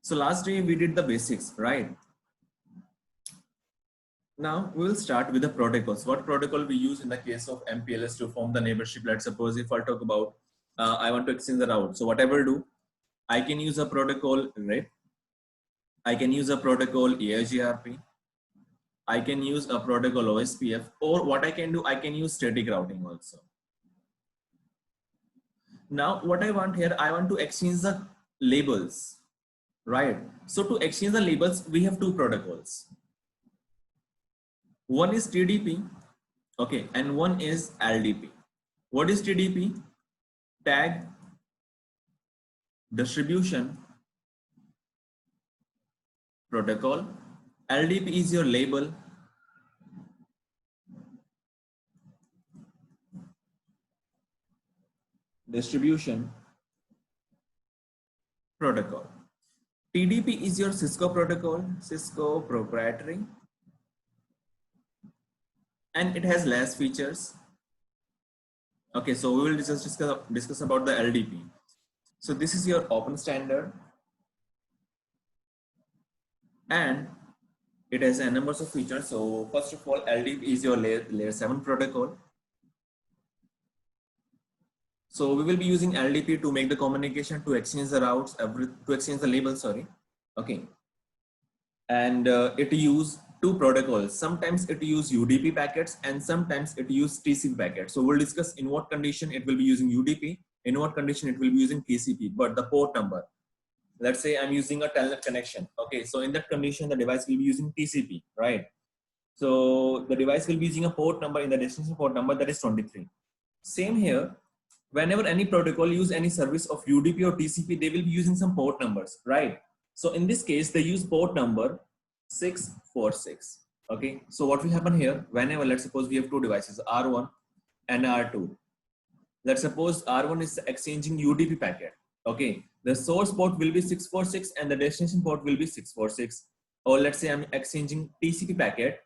So last day we did the basics, right? Now we will start with the protocols. What protocol we use in the case of MPLS to form the neighborship? Let's suppose if I talk about, I want to exchange the route. So what I will do, I can use a protocol REP. I can use a protocol AIGRP. I can use a protocol OSPF, or what I can do, I can use static routing also. Now what I want here, I want to exchange the labels, right? So to exchange the labels, we have two protocols. One is TDP, okay, and one is LDP. What is TDP? Tag distribution protocol. LDP is your label. Distribution protocol. TDP is your Cisco protocol, Cisco proprietary, and it has less features. Okay, so we will just discuss about the LDP. So this is your open standard, and it has a number of features. So first of all, LDP is your layer 7 protocol. So we will be using LDP to make the communication, to exchange the routes, to exchange the labels, sorry. Okay. And it use two protocols. Sometimes it use UDP packets and sometimes it use TCP packets. So we'll discuss in what condition it will be using UDP, in what condition it will be using TCP, but the port number. Let's say I'm using a telnet connection. Okay, so in that condition, the device will be using TCP, right? So the device will be using a port number in the destination port number, that is 23. Same here, whenever any protocol use any service of UDP or TCP, they will be using some port numbers, right? So in this case, they use port number 646. Okay, so what will happen here, whenever, let's suppose we have two devices, R1 and R2. Let's suppose R1 is exchanging UDP packet. Okay, the source port will be 646 and the destination port will be 646. Or let's say I'm exchanging TCP packet.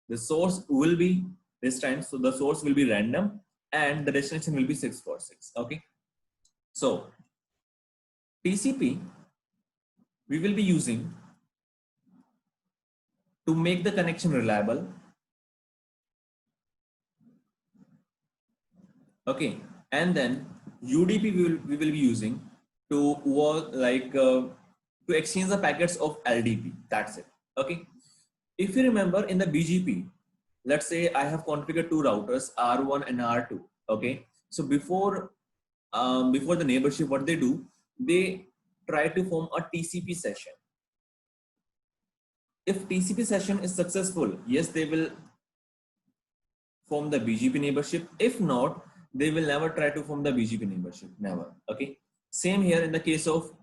The source will be this time, so the source will be random and the destination will be 646. Okay, so TCP we will be using to make the connection reliable. Okay, and then UDP we will be using to work like to exchange the packets of LDP. That's it. Okay, if you remember in the BGP, let's say I have configured two routers, R1 and R2. Okay, so before the neighborship, what they do, they try to form a TCP session. If TCP session is successful, yes, they will form the BGP neighborship. If not, they will never try to form the BGP neighborship, never. Okay, same here in the case of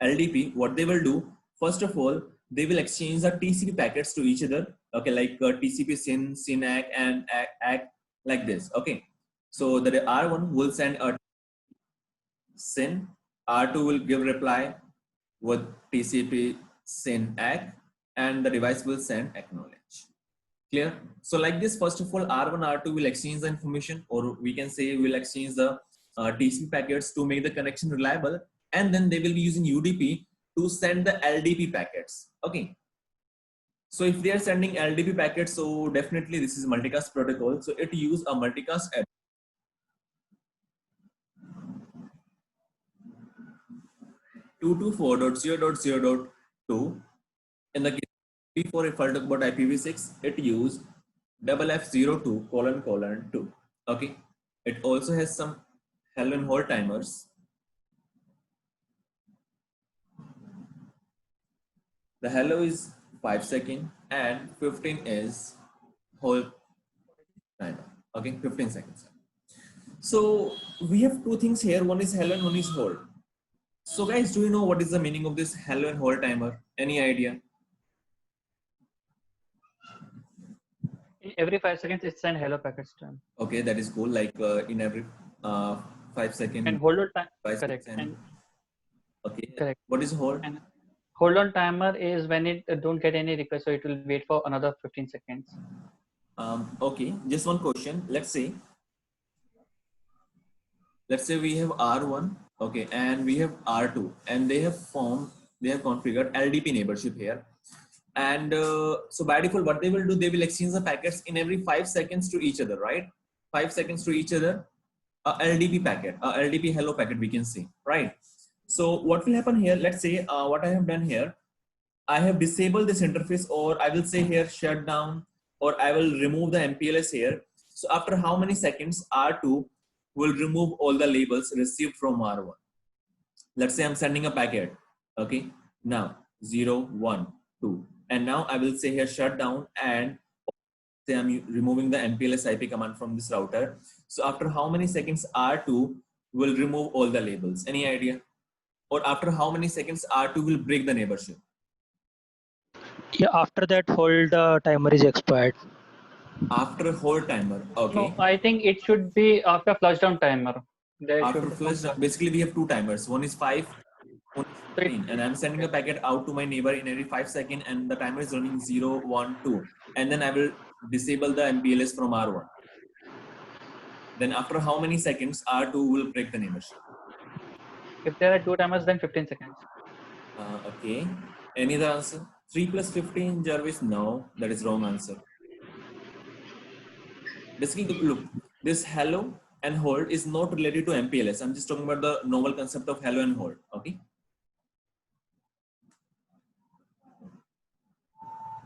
LDP. What they will do, first of all, they will exchange the TCP packets to each other. Okay, like TCP SYN, SYN-ACK and ACK, like this. Okay, so the R1 will send a SYN, R2 will give reply with TCP SYN-ACK, and the device will send acknowledge. Clear? So like this, first of all, R1, R2 will exchange the information, or we can say we'll exchange the TCP packets to make the connection reliable, and then they will be using UDP to send the LDP packets. Okay. So if they are sending LDP packets, so definitely this is multicast protocol. So it use a multicast address. 224.0.0.2. In the case before, if I talk about IPv6, it used FF02::2. Okay, it also has some hello and hold timers. The hello is 5 seconds and 15 is hold timer. Okay, 15 seconds. So we have two things here. One is hello and one is hold. So guys, do you know what is the meaning of this hello and hold timer? Any idea? Every 5 seconds, it's send hello packets to him. Okay, that is cool. Like in every 5 seconds. And hold on time. 5 Correct. seconds. And okay. Correct. What is hold? And hold on timer is when it don't get any request, so it will wait for another 15 seconds. Okay, just one question. Let's say we have R1, okay, and we have R2, and they have formed they have configured LDP neighborship here. And so by default, what they will do, they will exchange the packets in every 5 seconds to each other, right? 5 seconds to each other, a LDP packet, a LDP hello packet we can see, right? So what will happen here, let's say what I have done here, I have disabled this interface, or I will say here shut down, or I will remove the MPLS here. So after how many seconds, R2 will remove all the labels received from R1. Let's say I'm sending a packet, okay? Now 0, 1, 2, and now I will say here shut down, and say I'm removing the MPLS IP command from this router. So after how many seconds R2 will remove all the labels? Any idea? Or after how many seconds R2 will break the neighborship? Yeah, after that whole timer is expired. After a whole timer, okay. No, I think it should be after flush down timer. There After should be flush, basically we have two timers. One is 5, one is So 15, and I'm sending a packet out to my neighbor in every 5 seconds, and the timer is running 0, 1, 2, and then I will disable the MPLS from R1. Then after how many seconds R2 will break the neighborship? if there are two timers, then 15 seconds. Okay. Any other answer? 3 plus 15, Jarvis? No, that is wrong answer. Basically, look, this hello and hold is not related to MPLS. I'm just talking about the normal concept of hello and hold. Okay.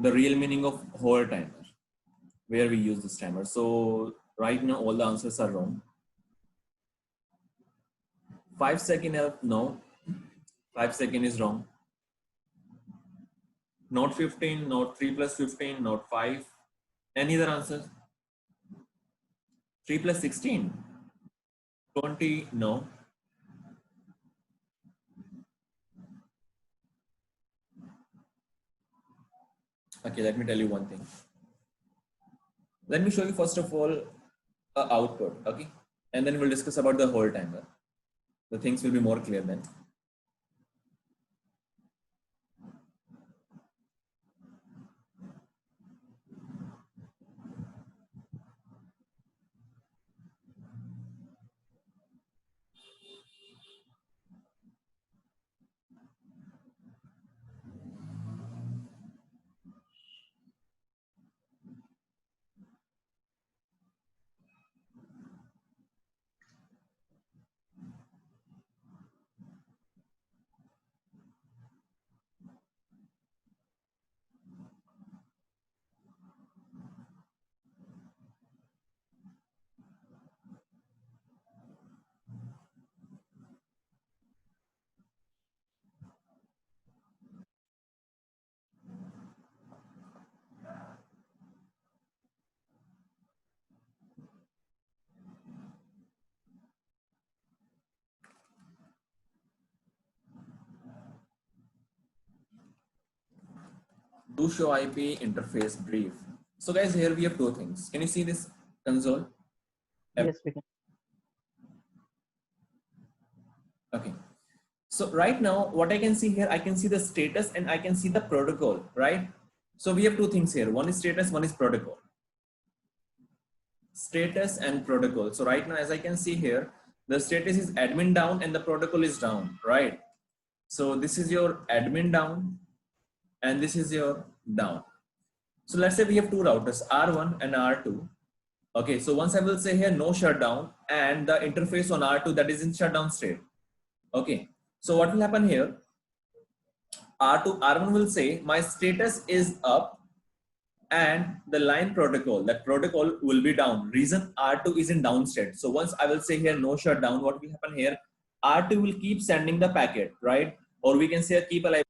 The real meaning of hold timer, where we use this timer. So right now, all the answers are wrong. 5 second help, no. 5 second is wrong. Not 15, not 3 plus 15, not 5. Any other answers? 3 plus 16? 20, no. Okay, let me tell you one thing. Let me show you first of all a output, okay? And then we'll discuss about the whole timer. The things will be more clear then. Do show IP interface brief. So guys, here we have two things. Can you see this console? Yes, we can. Okay. So right now, what I can see here, I can see the status and I can see the protocol, right? So we have two things here. One is status, one is protocol. Status and protocol. So right now, as I can see here, the status is admin down and the protocol is down, right? So this is your admin down and this is your down. So let's say we have two routers, R1 and R2. Okay, so once I will say here no shutdown and the interface on R2 that is in shutdown state. Okay, so what will happen here? R1 will say my status is up and the line protocol, that protocol will be down. Reason R2 is in down state. So once I will say here no shutdown, what will happen here? R2 will keep sending the packet, right? Or we can say keep alive.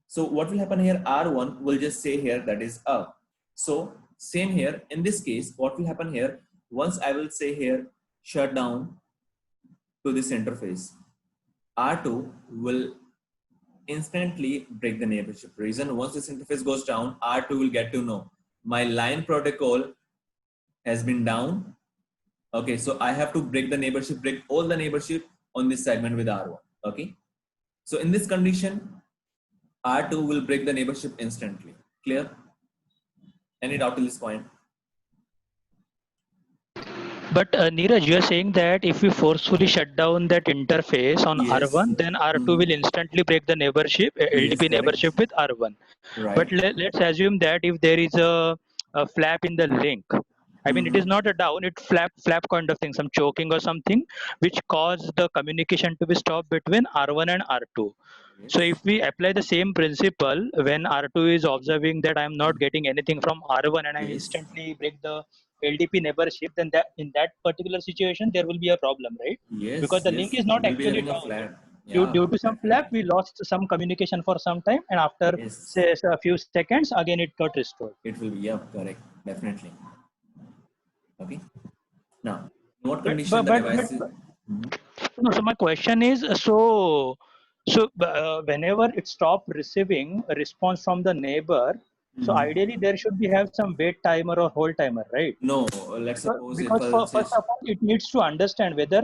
So what will happen here? R1 will just say here that is up. So same here in this case, what will happen here? Once I will say here shut down to this interface, R2 will instantly break the neighborship. Reason, once this interface goes down, R2 will get to know my line protocol has been down. Okay, so I have to break the neighborship, break all the neighborship on this segment with R1. Okay, so in this condition, R2 will break the neighborship instantly. Clear? Any doubt till this point? But Neeraj, you are saying that if we forcefully shut down that interface on Yes. R1, then R2 will Mhm. instantly break the neighborship, Yes, LDP correct. neighborship with R1. But Right. let's assume that if there is a flap in the link, I mean, it is Mhm. not a down, it flap kind of thing, some choking or something, which caused the communication to be stopped between R1 and R2. So Yes. if we apply the same principle when R2 is observing that I'm not getting anything from R1 and I Yes. instantly break the LDP neighborship, then that in that particular situation there will be a problem, right? Because Yes. the link Yes. is We not will be actually having a down. flat. Due Yeah, to some flap, definitely. we lost some communication for some time, and after Yes. say a few seconds, again it got restored. It will be. Yeah, correct. Definitely. Okay. Now, in what But condition but the but, device is? but Mhm. no, so my question is whenever it stopped receiving a response from the neighbor, so Mhm. ideally there should be have some wait timer or hold timer, right? No, let's suppose if Because I'll say, first of all, it needs to understand whether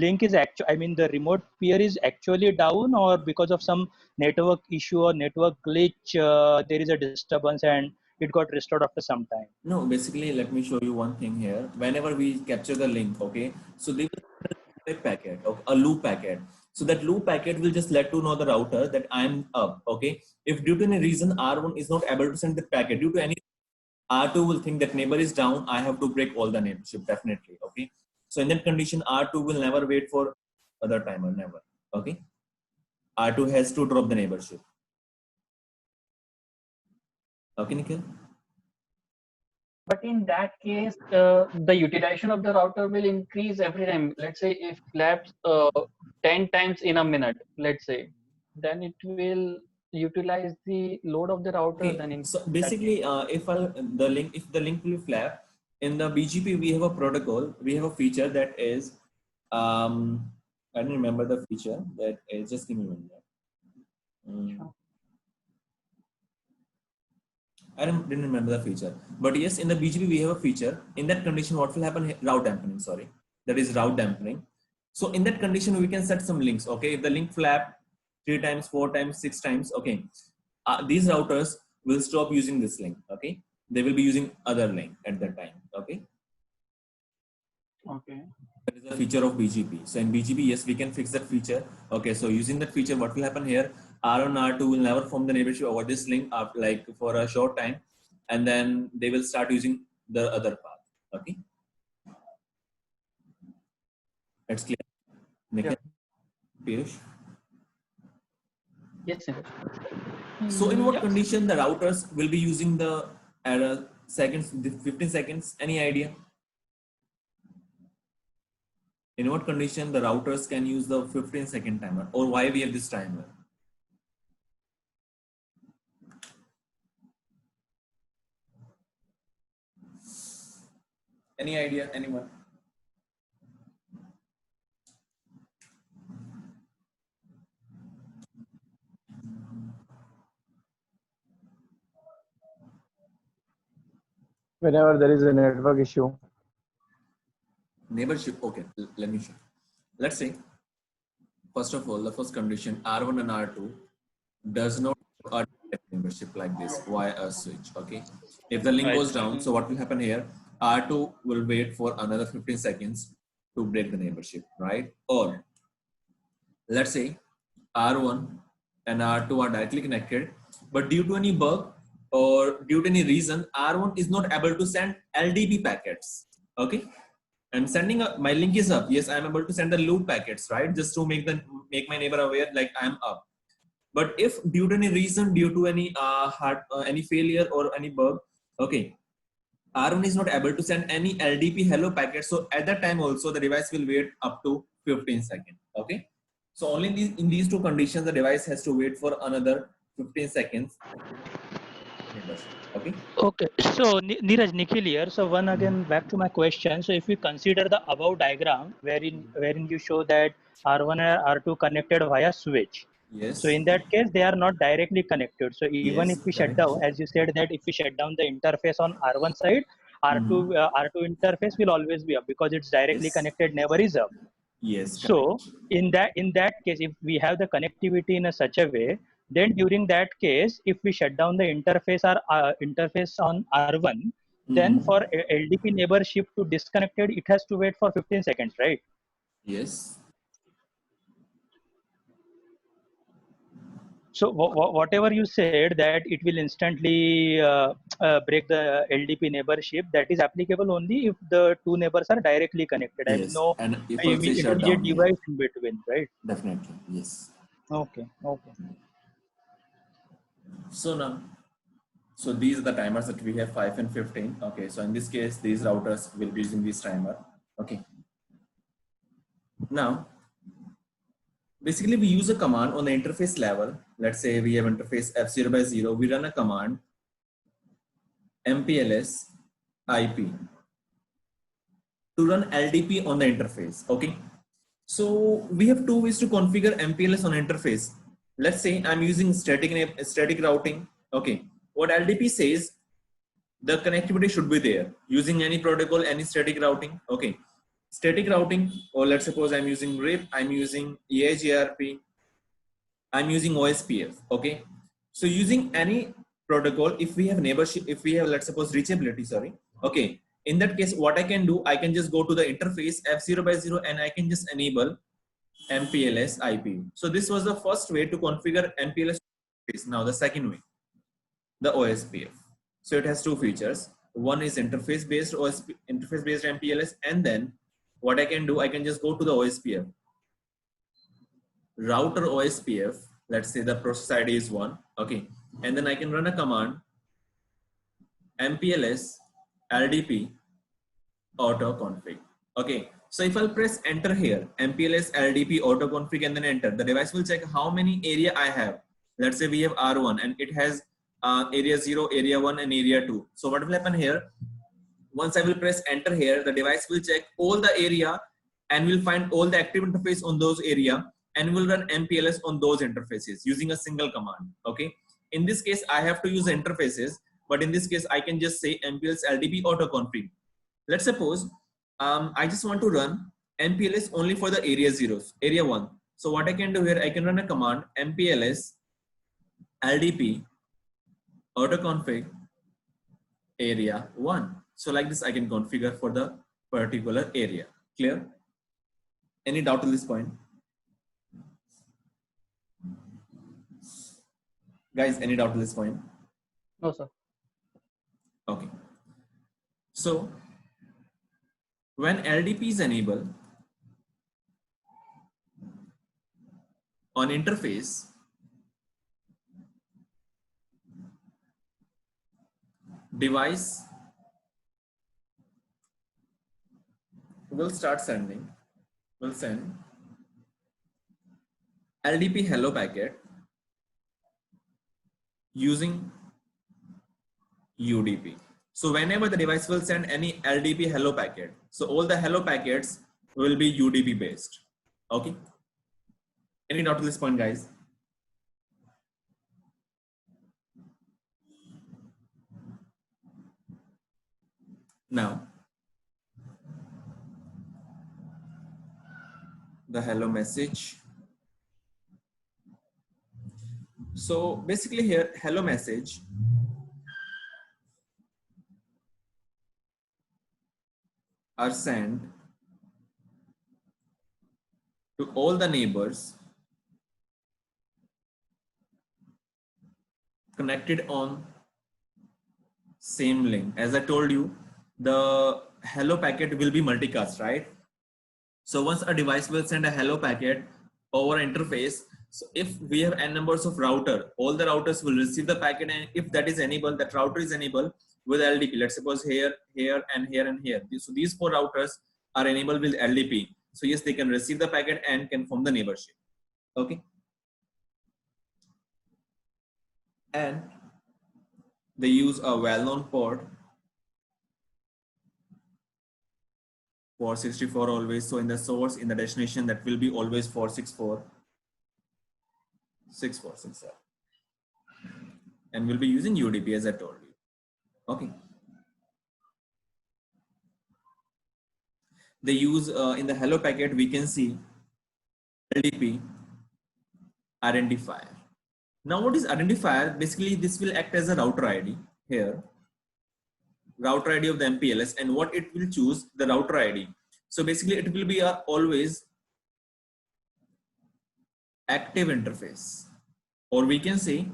link is actual. I mean, the remote peer is actually down, or because of some network issue or network glitch, there is a disturbance and it got restored after some time. no, basically, let me show you one thing here. Whenever we capture the link, okay, so they will send a packet, okay, a loop packet. So that loop packet will just let to know the router that I'm up, okay. If due to any reason R1 is not able to send the packet, due to any R2 will think that neighbor is down, I have to break all the neighborship, definitely, okay. So in that condition, R2 will never wait for other timer, never, okay. R2 has to drop the neighborship, okay, Nikhil? But in that case, the utilization of the router will increase every time. Let's say if laps 10 times in a minute, let's say, then it will utilize the load of the router. Okay, Then in so that basically, if the link will flap in the BGP, we have a protocol. We have a feature that is, I don't remember the feature. That is, just give me one minute. Mm, didn't remember the feature, but yes, in the BGP we have a feature. In that condition, what will happen? Route dampening. Sorry, that is route dampening. So in that condition, we can set some links. Okay, if the link flap 3 times, 4 times, 6 times, okay, these routers will stop using this link. Okay, they will be using other link at that time. Okay, okay. that is a feature of BGP. So in BGP, yes, we can fix that feature. Okay, so using that feature, what will happen here? R1, R2 will never form the neighborship over this link like for a short time, and then they will start using the other path. Okay, that's clear. Yeah. Nikhil, Piyush. Yes, Neeraj. So in what Yes. condition the routers will be using the error seconds, 15 seconds? Any idea? In what condition the routers can use the 15-second timer, or why we have this timer? Any idea? Anyone? Whenever there is a network issue. Neighborship. Okay, let me show. Let's say, first of all, the first condition R1 and R2 does not have a membership like this via a switch. Okay, if the link Right. goes down, so what will happen here? R2 will wait for another 15 seconds to break the neighborship, right? Or let's say R1 and R2 are directly connected, but due to any bug or due to any reason, R1 is not able to send LDP packets. Okay, and sending my link is up. Yes, I'm able to send the loop packets, right? Just to make my neighbor aware like I'm up. But if due to any reason, due to any any failure or any bug, okay, R1 is not able to send any LDP hello packet. So at that time also the device will wait up to 15 seconds. Okay. So only in these two conditions, the device has to wait for another 15 seconds. Okay. Okay, so Neeraj, Nikhil here. So one again back to my question. So if we consider the above diagram wherein you show that R1 and R2 connected via switch. So Yes. in that case, they are not directly connected. So even if Yes. we shut Correct. down, as you said that if we shut down the interface on R1 side, Mm-hmm. R2 interface will always be up because it's directly Yes. connected, never is up. Yes. So Correct. in that case, if we have the connectivity in a such a way, then during that case, if we shut down the interface or interface on R1, then Mhm. for LDP neighborship to disconnected, it has to wait for 15 seconds, right? Yes. So whatever you said that it will instantly break the LDP neighborship, that is applicable only if the two neighbors are directly connected. I mean, Yes. no And if also shut intermediate down, yeah, device in between, right? definitely. Yes. Okay, okay. So now, so these are the timers that we have 5 and 15. Okay. So in this case, these routers will be using this timer. Okay. Now, basically we use a command on the interface level. Let's say we have interface F0 by 0. We run a command MPLS IP to run LDP on the interface. Okay. So we have two ways to configure MPLS on interface. Let's say I'm using static routing. Okay. What LDP says, the connectivity should be there using any protocol, any static routing. Okay. Static routing, or let's suppose I'm using RIP, I'm using EIGRP, I'm using OSPF. Okay. So using any protocol, if we have neighborship, if we have, let's suppose, reachability, sorry. Okay. In that case, what I can do, I can just go to the interface F0 by 0 and I can just enable MPLS IP. So this was the first way to configure MPLS. Now the second way, the OSPF. So it has two features. One is interface based MPLS, and then what I can do, I can just go to the OSPF, router OSPF. Let's say the process ID is 1. Okay. And then I can run a command MPLS LDP auto config. Okay. So if I'll press enter here, MPLS LDP auto config, and then enter, the device will check how many area I have. Let's say we have R1 and it has area 0, area 1 and area 2. So what will happen here? Once I will press enter here, the device will check all the area and will find all the active interface on those area and will run MPLS on those interfaces using a single command. Okay. In this case, I have to use interfaces, but in this case, I can just say MPLS LDP auto config. Let's suppose I just want to run MPLS only for the area zeros, area 1. So what I can do here, I can run a command MPLS LDP auto config area 1. So like this, I can configure for the particular area. Clear? Any doubt to this point? Guys, any doubt to this point? No, sir. Okay. So when LDP is enabled on interface, device will start sending, will send LDP hello packet using UDP. So whenever the device will send any LDP hello packet, so all the hello packets will be UDP based. Okay. Any doubt to this point, guys? Now, the hello message. So basically here, hello message are sent to all the neighbors connected on same link. As I told you, the hello packet will be multicast, right? So once a device will send a hello packet over interface, so if we have n numbers of router, all the routers will receive the packet, and if that is enabled, that router is enabled with LDP. Let's suppose here, here, and here, and here. So these 4 routers are enabled with LDP. So yes, they can receive the packet and can form the neighborship. Okay. And they use a well-known port 464 always. So in the source, in the destination, that will be always 464, 6467. And we'll be using UDP as I told you. Okay. They use in the hello packet, we can see LDP identifier. Now what is identifier? Basically, this will act as a router ID here. router ID of the MPLS, and what it will choose, the router ID. So basically it will be a always active interface, or we can say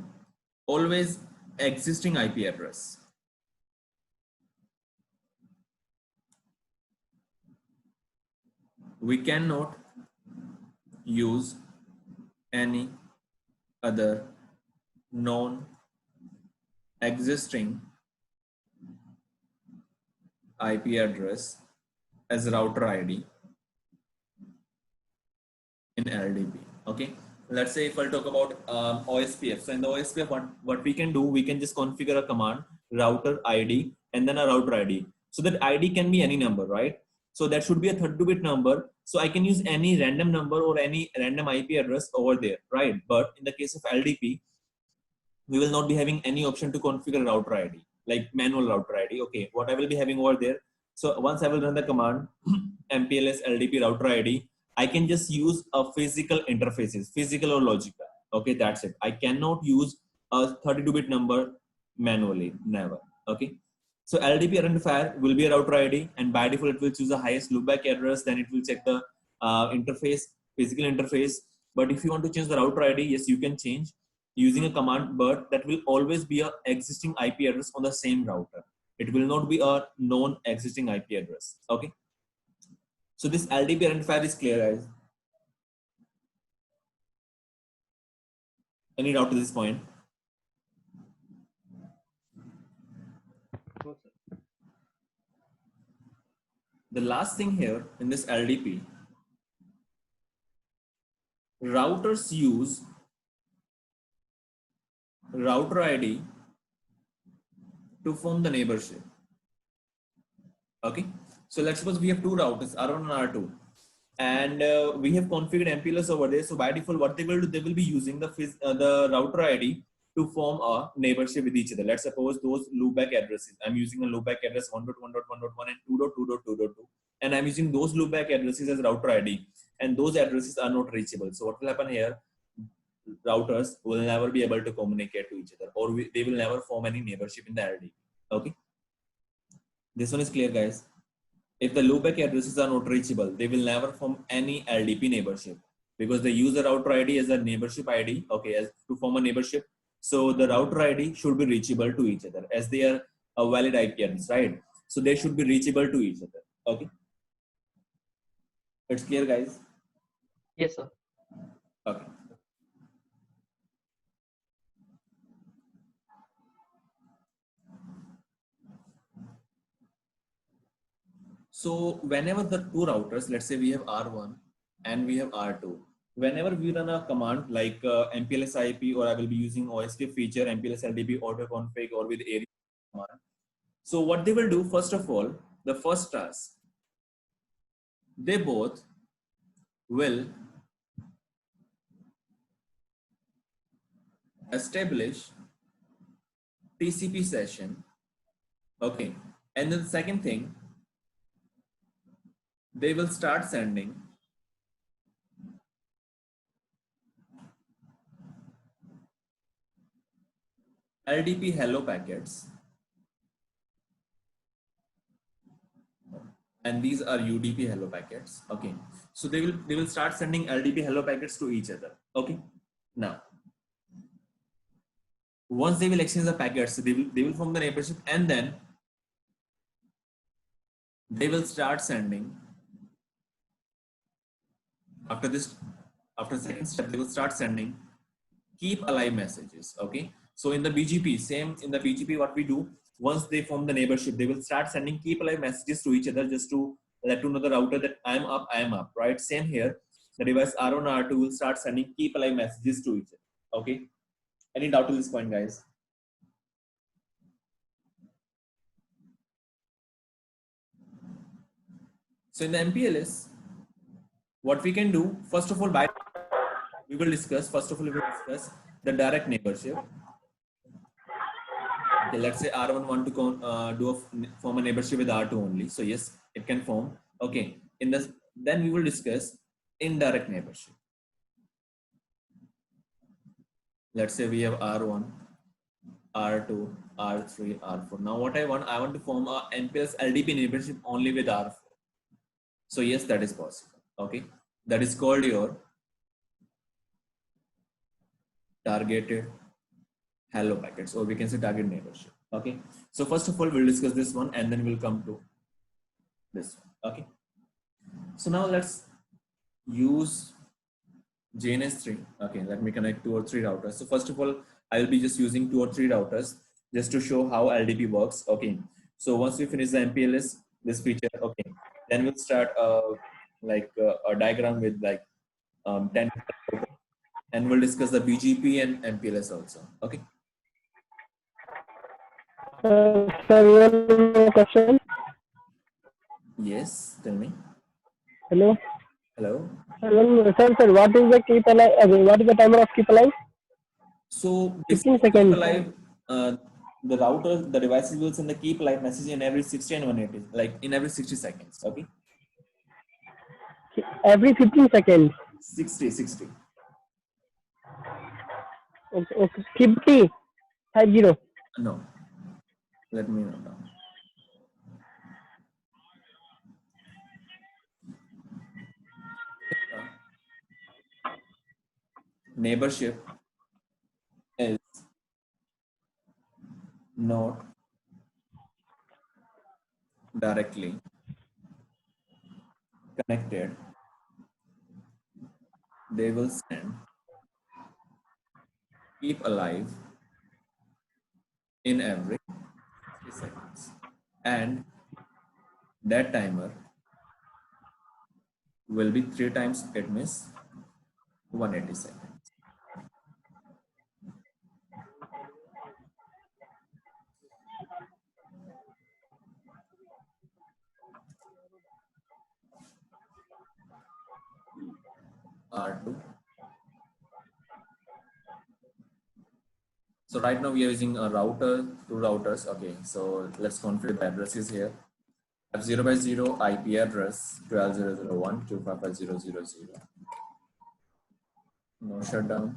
always existing IP address. We cannot use any other non-existing IP address as router ID in LDP. Okay, let's say if I talk about OSPF. So in the OSPF, what we can do, we can just configure a command router ID and then a router ID. So that ID can be any number, right? So that should be a 32-bit number. So I can use any random number or any random IP address over there, right? But in the case of LDP, we will not be having any option to configure router ID, like manual router ID. Okay, what I will be having over there. So once I will run the command MPLS LDP router ID, I can just use a physical interfaces, physical or logical. Okay, that's it. I cannot use a 32-bit number manually, never. Okay. So LDP identifier will be a router ID, and by default it will choose the highest loopback address. Then it will check the interface, physical interface. But if you want to change the router ID, yes, you can change using a command, but that will always be a existing IP address on the same router. It will not be a known existing IP address. Okay. So this LDP identifier is clear, guys. Any doubt to this point? The last thing here in this LDP, routers use router ID to form the neighborship. Okay, so let's suppose we have two routers, R1 and R2, and we have configured MPLS over there. So by default, what they will do, they will be using the router ID to form a neighborship with each other. Let's suppose those loopback addresses. I'm using a loopback address 1.1.1.1 and 2.2.2.2, and I'm using those loopback addresses as router ID, and those addresses are not reachable. So what will happen here? Routers will never be able to communicate to each other, or they will never form any neighborship in the LDP. Okay, this one is clear, guys. If the loopback addresses are not reachable, they will never form any LDP neighborship, because they use the router ID as a neighborship ID. Okay, as to form a neighborship. So the router ID should be reachable to each other, as they are a valid IP address, right? So they should be reachable to each other. Okay, it's clear, guys. Yes, sir. Okay. So whenever the two routers, let's say we have R1 and we have R2, whenever we run a command like MPLS IP, or I will be using OSPF feature, MPLS LDP auto config, or with area command. So what they will do, first of all, the first task, they both will establish TCP session. Okay. And then the second thing, they will start sending LDP hello packets, and these are UDP hello packets. Okay, so they will start sending LDP hello packets to each other. Okay, now once they will exchange the packets, they will form the neighborship, and then they will start sending, after second step, they will start sending keep alive messages. Okay, so in the BGP, same in the BGP, what we do, once they form the neighborship, they will start sending keep alive messages to each other, just to let to know the router that I am up, right? Same here, the device R1 R2 will start sending keep alive messages to each other. Okay, any doubt to this point, guys? So in the MPLS, what we can do, first of all, we will discuss the direct neighborship. Okay, let's say R1 want to form a neighborship with R2 only. So yes, it can form. Okay, then we will discuss indirect neighborship. Let's say we have R1 R2, R3, R4. Now what I want to form a MPLS LDP neighborship only with R4. So yes, that is possible. Okay, that is called your targeted hello packets, or we can say target neighborship. Okay, so first of all, we'll discuss this one and then we'll come to this one. Okay, so now let's use JNS3. Okay, let me connect 2 or 3 routers. So first of all, I will be just using 2 or 3 routers just to show how LDP works. Okay, so once we finish the MPLS, this feature, okay, then we'll start a diagram with 10, and we'll discuss the BGP and MPLS also. Okay. Sir, you have a question? Yes, tell me. Hello? Hello. Sir, what is the keep alive? What is the timer of keep alive? So this 15 keep seconds. alive, the router, the devices will send the keep alive message in every 60 and 180, like in every 60 seconds. Okay. Every 15 seconds. 60. Okay. 50. 50. No. Let me note down. Neighborship is not directly connected. They will send keep alive in every 60 seconds, and that timer will be 3 times, it means 180 seconds. R2. So right now we are using a router, 2 routers. Okay, so let's configure the addresses here. F0 by 0 IP address 12.0.1.255.0.0.0. No shutdown.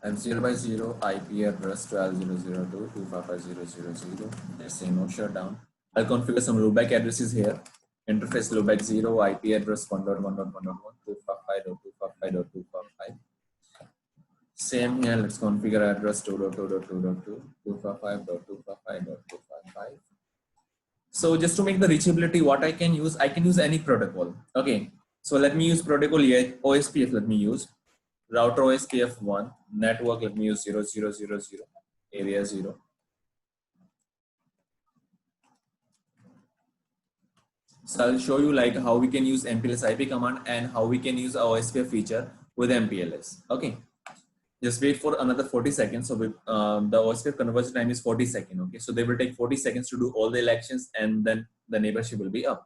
F0 by 0 IP address 12.0.0.2.255.0.0.0. Let's say no shutdown. I'll configure some loopback addresses here. Interface loopback 0 IP address 1.1.1.1.255.255.255. Same here, let's configure address 2.2.2.2.255.255.255. So just to make the reachability, what I can use any protocol. Okay, so let me use protocol here, OSPF, let me use router OSPF 1, network, let me use 0000, area 0. So I'll show you like how we can use MPLS IP command and how we can use our OSPF feature with MPLS. Okay. Just wait for another 40 seconds. So the OSPF conversion time is 40 seconds. Okay, so they will take 40 seconds to do all the elections, and then the neighborship will be up.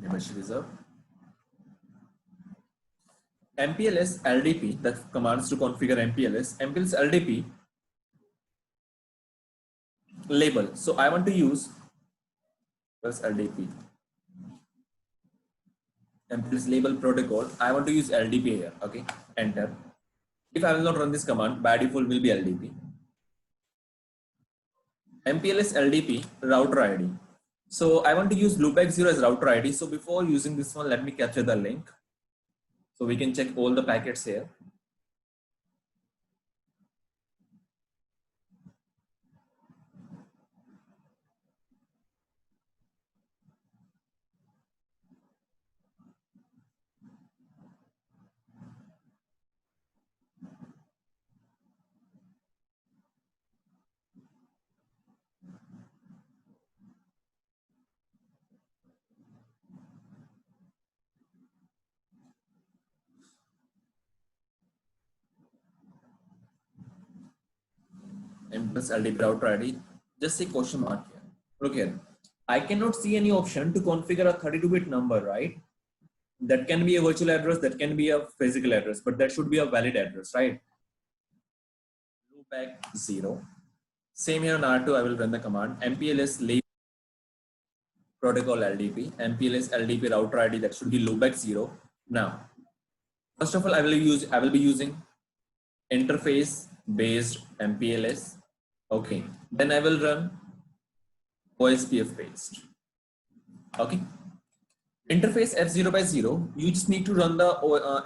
Membership is up. MPLS LDP, the commands to configure MPLS. MPLS LDP label. So I want to use LDP. MPLS label protocol. I want to use LDP here. Okay, enter. If I will not run this command, by default will be LDP. MPLS LDP router ID. So I want to use loopback 0 as router ID. So before using this one, let me capture the link. So we can check all the packets here. plus LDP router ID. Just say question mark here. Look here. I cannot see any option to configure a 32-bit number, right? That can be a virtual address, that can be a physical address, but that should be a valid address, right? Loopback 0. Same here on R2, I will run the command MPLS label protocol LDP, MPLS LDP router ID, that should be loopback 0. Now, first of all, I will be using interface based MPLS. Okay, then I will run OSPF based. Okay, interface F0 by 0, you just need to run the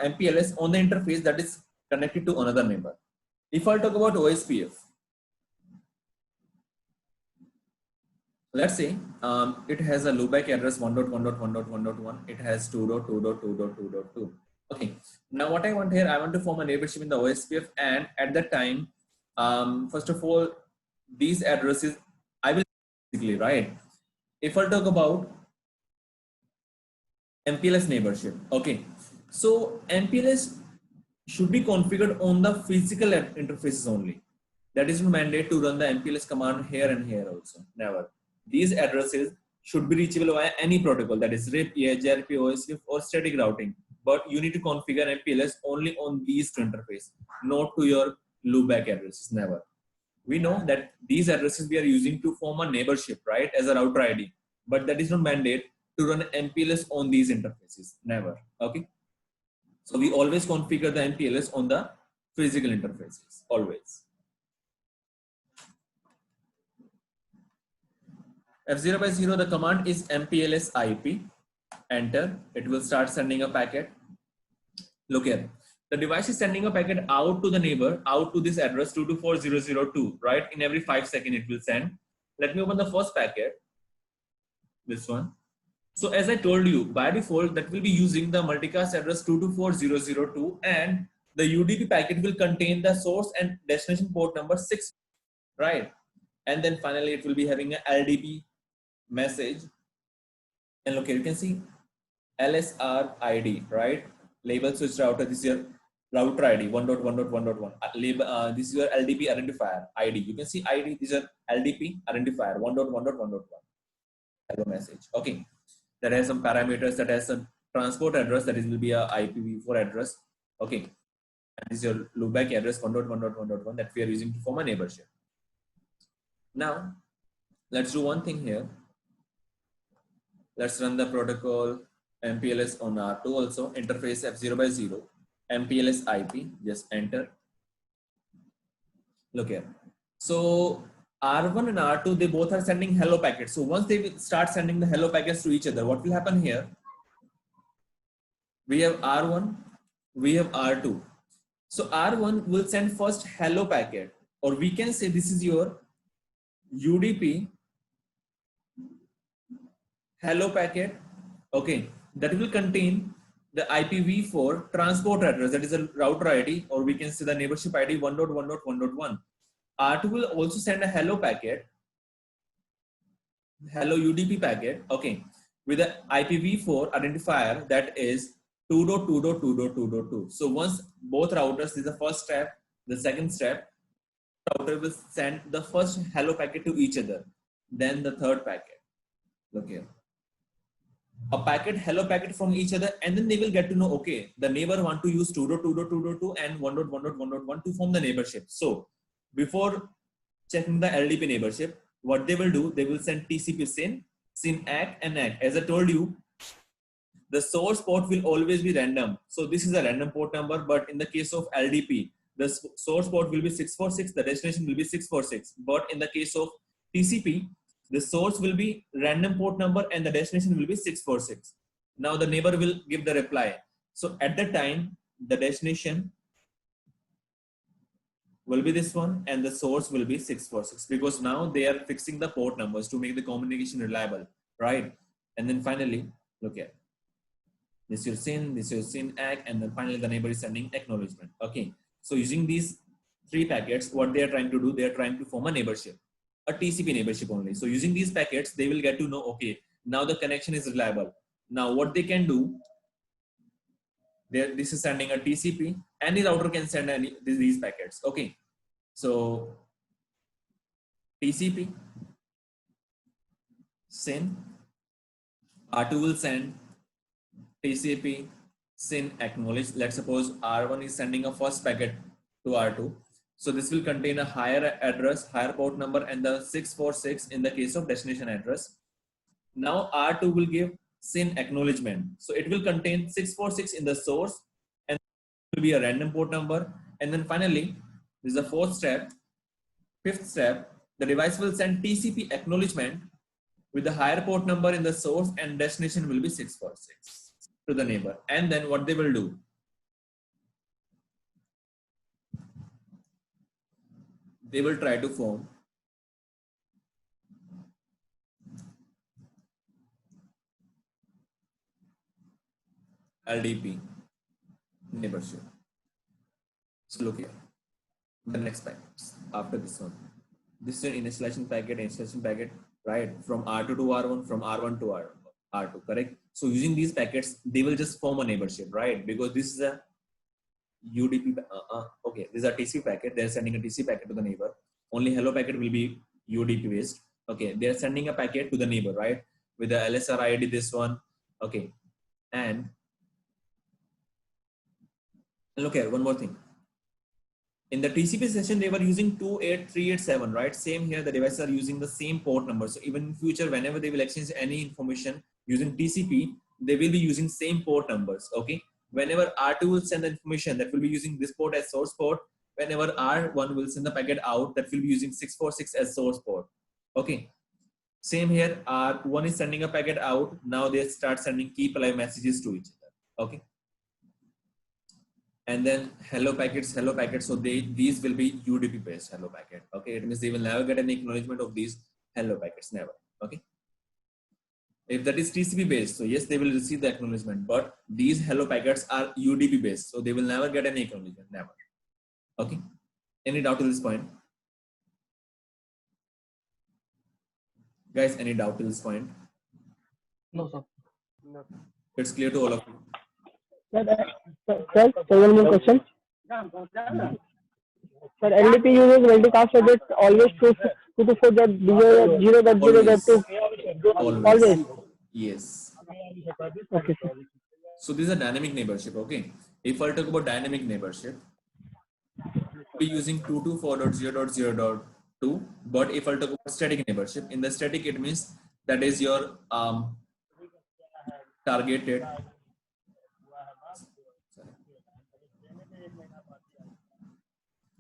MPLS on the interface that is connected to another neighbor. If I talk about OSPF, let's say it has a loopback address 1.1.1.1.1. It has 2.2.2.2.2. Okay. Now what I want here, I want to form a neighborship in the OSPF, and at that time, first of all, these addresses I will basically, right. If I talk about MPLS neighborship, okay. So MPLS should be configured on the physical interfaces only. That is no mandate to run the MPLS command here and here also. Never. These addresses should be reachable via any protocol, that is RIP, EIGRP, OSPF, or static routing. But you need to configure MPLS only on these two interfaces, not to your loopback addresses. Never. We know that these addresses we are using to form a neighborship, right, as a router ID. But that is not mandate to run MPLS on these interfaces. Never. Okay. So we always configure the MPLS on the physical interfaces. Always. F0 by 0, the command is MPLS IP. Enter. It will start sending a packet. Look here. The device is sending a packet out to the neighbor, out to this address 224002, right? In every 5 seconds it will send. Let me open the first packet. This one. So as I told you, by default, that will be using the multicast address 224002, and the UDP packet will contain the source and destination port number 6, right? And then finally it will be having an LDP message. And look here, you can see LSR ID, right? Label switch router, this is your router ID 1.1.1.1. This is your LDP identifier ID. You can see ID, this is your LDP identifier 1.1.1.1. Hello message. Okay. That has some parameters, that has some transport address, that is will be a IPv4 address. Okay. And this is your loopback address 1.1.1.1 that we are using to form a neighborship. Now, let's do one thing here. Let's run the protocol MPLS on R2 also, interface F0 by 0, MPLS IP, just enter. Look here. So R1 and R2, they both are sending hello packets. So once they will start sending the hello packets to each other, what will happen here? We have R1, we have R2. So R1 will send first hello packet, or we can say this is your UDP hello packet, okay, that will contain the IPv4 transport address, that is a router ID, or we can say the neighborship ID 1.1.1.1. R2 will also send a hello packet, hello UDP packet, okay, with the IPv4 identifier that is 2.2.2.2.2. So once both routers, this is the first step, the second step, router will send the first hello packet to each other, then the third packet. Look here. A packet, hello packet from each other, and then they will get to know, okay, the neighbor want to use 2.2.2.2 and 1.1.1.1 to form the neighborship. So before checking the LDP neighborship, what they will do, they will send TCP SYN ACK and ACK. As I told you, the source port will always be random. So this is a random port number, but in the case of LDP, the source port will be 646, the destination will be 646. But in the case of TCP, the source will be random port number and the destination will be 646. Now the neighbor will give the reply. So at that time, the destination will be this one and the source will be 646, because now they are fixing the port numbers to make the communication reliable, right? And then finally, look at this is your SYN, this is your SYN ACK, and then finally the neighbor is sending acknowledgement. Okay. So using these three packets, what they are trying to do, they are trying to form a neighborship, a TCP neighborship only. So using these packets, they will get to know, okay, now the connection is reliable. Now what they can do, this is sending a TCP. Any router can send these packets. Okay. So TCP, SYN, R2 will send TCP, SYN, acknowledge. Let's suppose R1 is sending a first packet to R2. So this will contain a higher address, higher port number, and the 646 in the case of destination address. Now R2 will give SYN acknowledgement. So it will contain 646 in the source, and it will be a random port number. And then finally, this is the fourth step. Fifth step, the device will send TCP acknowledgement with the higher port number in the source, and destination will be 646 to the neighbor. And then what they will do? They will try to form LDP neighborship. So look here, the next packets after this one. This is an initialization packet, right? From R2 to R1, from R1 to R2, correct? So using these packets, they will just form a neighborship, right? Because this is a UDP, okay, this is a TCP packet. They're sending a TCP packet to the neighbor. Only hello packet will be UDP based. Okay, they're sending a packet to the neighbor, right? With the LSR ID, this one. Okay, and look here, one more thing. In the TCP session, they were using 28387, right? Same here, the devices are using the same port number. So even in future, whenever they will exchange any information using TCP, they will be using same port numbers, okay? Whenever R2 will send the information, that will be using this port as source port. Whenever R1 will send the packet out, that will be using 646 as source port, okay? Same here, R1 is sending a packet out. Now they start sending keep alive messages to each other, okay? And then hello packets. So these will be UDP based hello packet. Okay, it means they will never get any acknowledgement of these hello packets, never. Okay. If that is TCP based, so yes, they will receive the acknowledgement, but these hello packets are UDP based, so they will never get any acknowledgement, never. Okay. Any doubt to this point? Guys, any doubt to this point? No, sir. It's clear to all of you. Sir, one more question. Sir, LDP uses multicast, so it's always 224.0.0.2. Always. Yes. Okay, sir. So this is a dynamic neighborship. Okay. If I talk about dynamic neighborship, we're using 224.0.0.2. But if I talk about static neighborship, in the static, it means that is your targeted.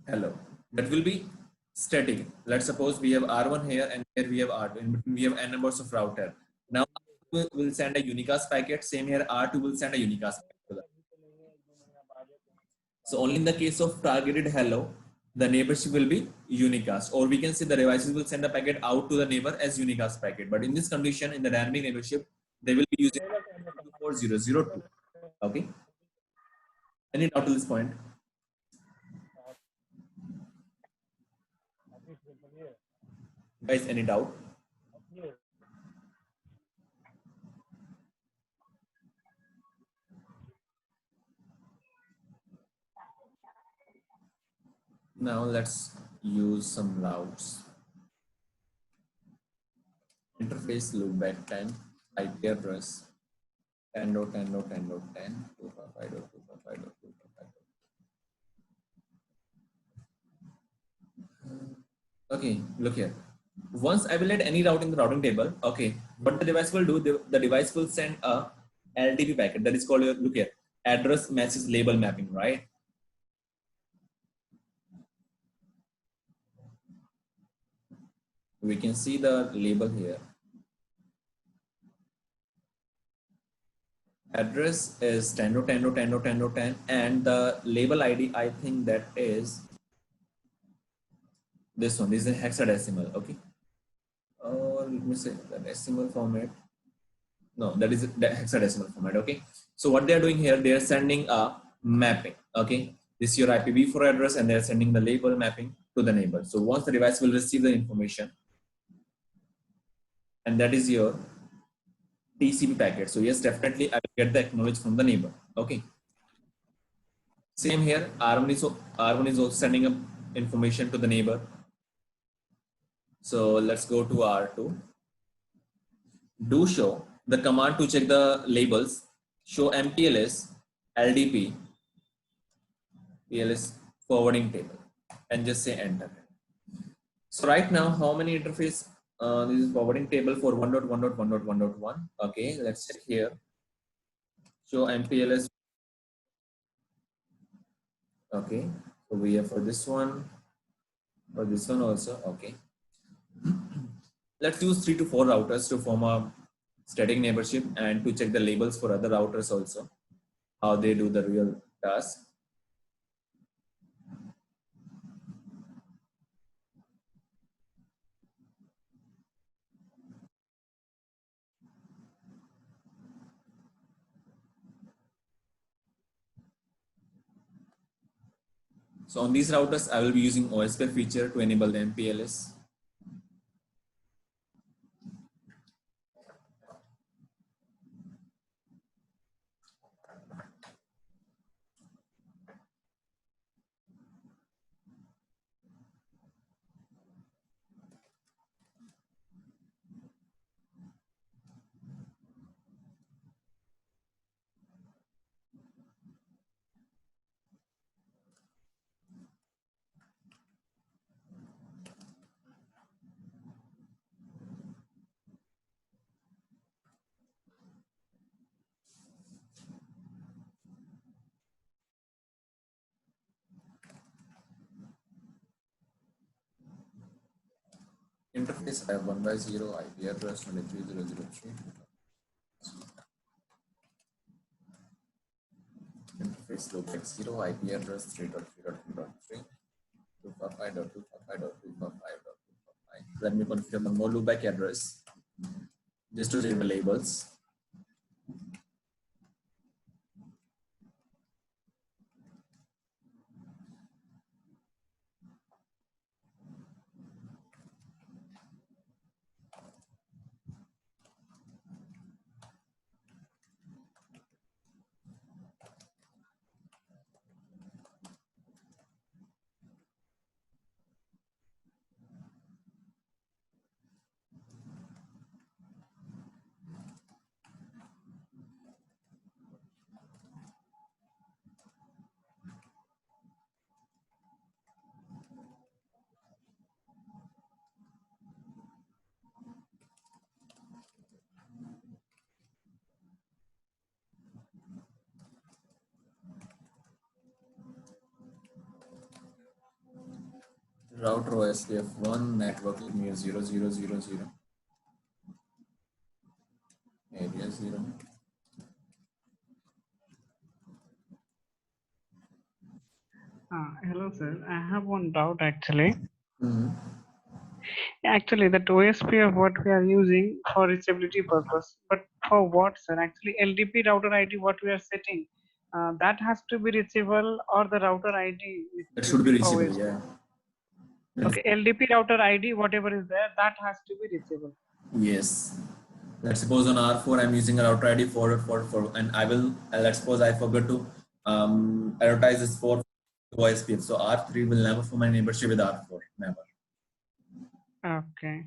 Hello, that will be static. Let's suppose we have R1 here and here we have R2. In between we have n numbers of router. Now R2 will send a unicast packet. Same here, R2 will send a unicast packet. So only in the case of targeted hello, the neighborship will be unicast, or we can say the devices will send a packet out to the neighbor as unicast packet. But in this condition, in the dynamic neighborship, they will be using 224.0.0.2. Okay. Any doubt to this point? Guys, any doubt? Now let's use some louds. Interface loopback 10, IP address 10.10.10.10, 255.255.255. Okay, look here. Once I will let any route in the routing table, okay, what the device will do, the device will send a LTP packet that is called, look here, address message label mapping, right? We can see the label here. Address is 10.10.10.10.10 and the label ID, I think that is this one. This is a hexadecimal, okay? Or let me say the decimal format. No, that is the hexadecimal format, okay? So what they are doing here, they are sending a mapping, okay? This is your IPv4 address and they are sending the label mapping to the neighbor. So once the device will receive the information, and that is your TCP packet. So yes, definitely I will get the acknowledge from the neighbor, okay? Same here, R1 is also sending up information to the neighbor. So let's go to R2. Do show the command to check the labels, show MPLS LDP PLS forwarding table, and just say enter. So right now, how many interface? This is forwarding table for 1.1.1.1.1. Okay, let's check here. Show MPLS. Okay, so we have for this one also. Okay. Let's use 3 to 4 routers to form a static neighborship and to check the labels for other routers also, how they do the real task. So on these routers, I will be using OSPF feature to enable the MPLS. Interface I have 1/0 IP address 23.0.0.3. Interface loopback 0 IP address 3.3.3.3. 255.255.255. Let me confirm one more loopback address just to check the labels. Router OSPF1 network near 0000 area 0. Hello, sir. I have one doubt actually. Mm-hmm. Actually, that OSPF what we are using for reachability purpose, but for what, sir? Actually, LDP router ID what we are setting, that has to be reachable, or the router ID. That should be reachable, OSPF. yeah. Okay, LDP router ID, whatever is there, that has to be reachable. Yes. Let's suppose on R4 I'm using a router ID for and I will let's suppose I forgot to advertise this for OSPF. So R3 will never form a neighborship with R4, never. Okay.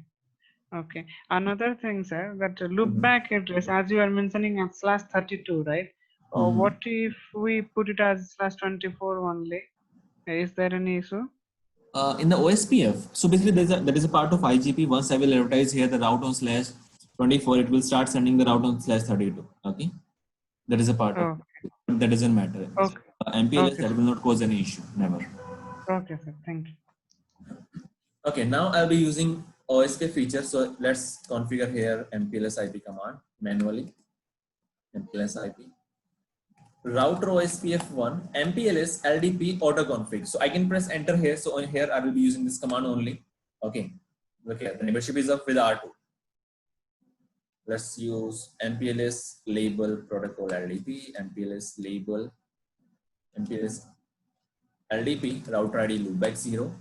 Okay. Another thing, sir, that loopback address, as you are mentioning, at /32, right? What if we put it as /24 only? Is there any issue? In the OSPF, so basically there is a part of IGP. Once I will advertise here the route on /24, it will start sending the route on /32. Okay, that is a part of it. That doesn't matter. Okay. MPLS, Okay. that will not cause any issue, never. Okay, sir. Thank you. Okay, now I'll be using OSPF feature. So let's configure here MPLS IP command manually. MPLS IP. Router OSPF1 MPLS LDP auto config. So I can press enter here. So on here I will be using this command only. Okay. Okay. The membership is up with R2. Let's use MPLS label protocol LDP, MPLS label, MPLS LDP router ID loopback 0.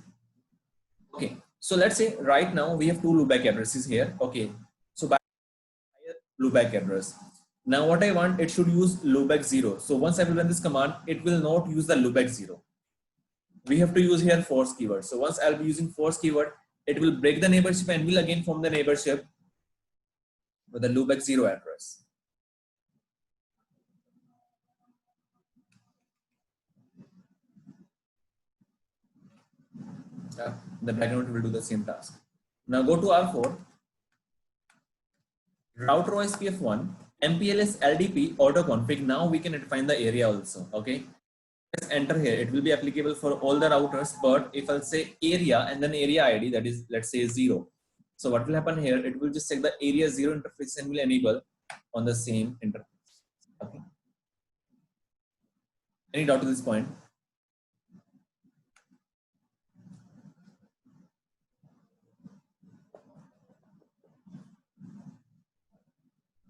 Okay. So let's say right now we have 2 loopback addresses here. Okay. So by loopback address. Now what I want, it should use loopback 0. So once I will run this command, it will not use the loopback 0. We have to use here force keyword. So once I'll be using force keyword, it will break the neighborship and will again form the neighborship with the loopback 0 address. The background will do the same task. Now go to R4, router OSPF1, MPLS LDP auto config. Now we can define the area also. Okay, let's enter here. It will be applicable for all the routers, but if I'll say area and then area ID, that is, let's say 0. So what will happen here? It will just check the area 0 interface and will enable on the same interface. Okay. Any doubt to this point?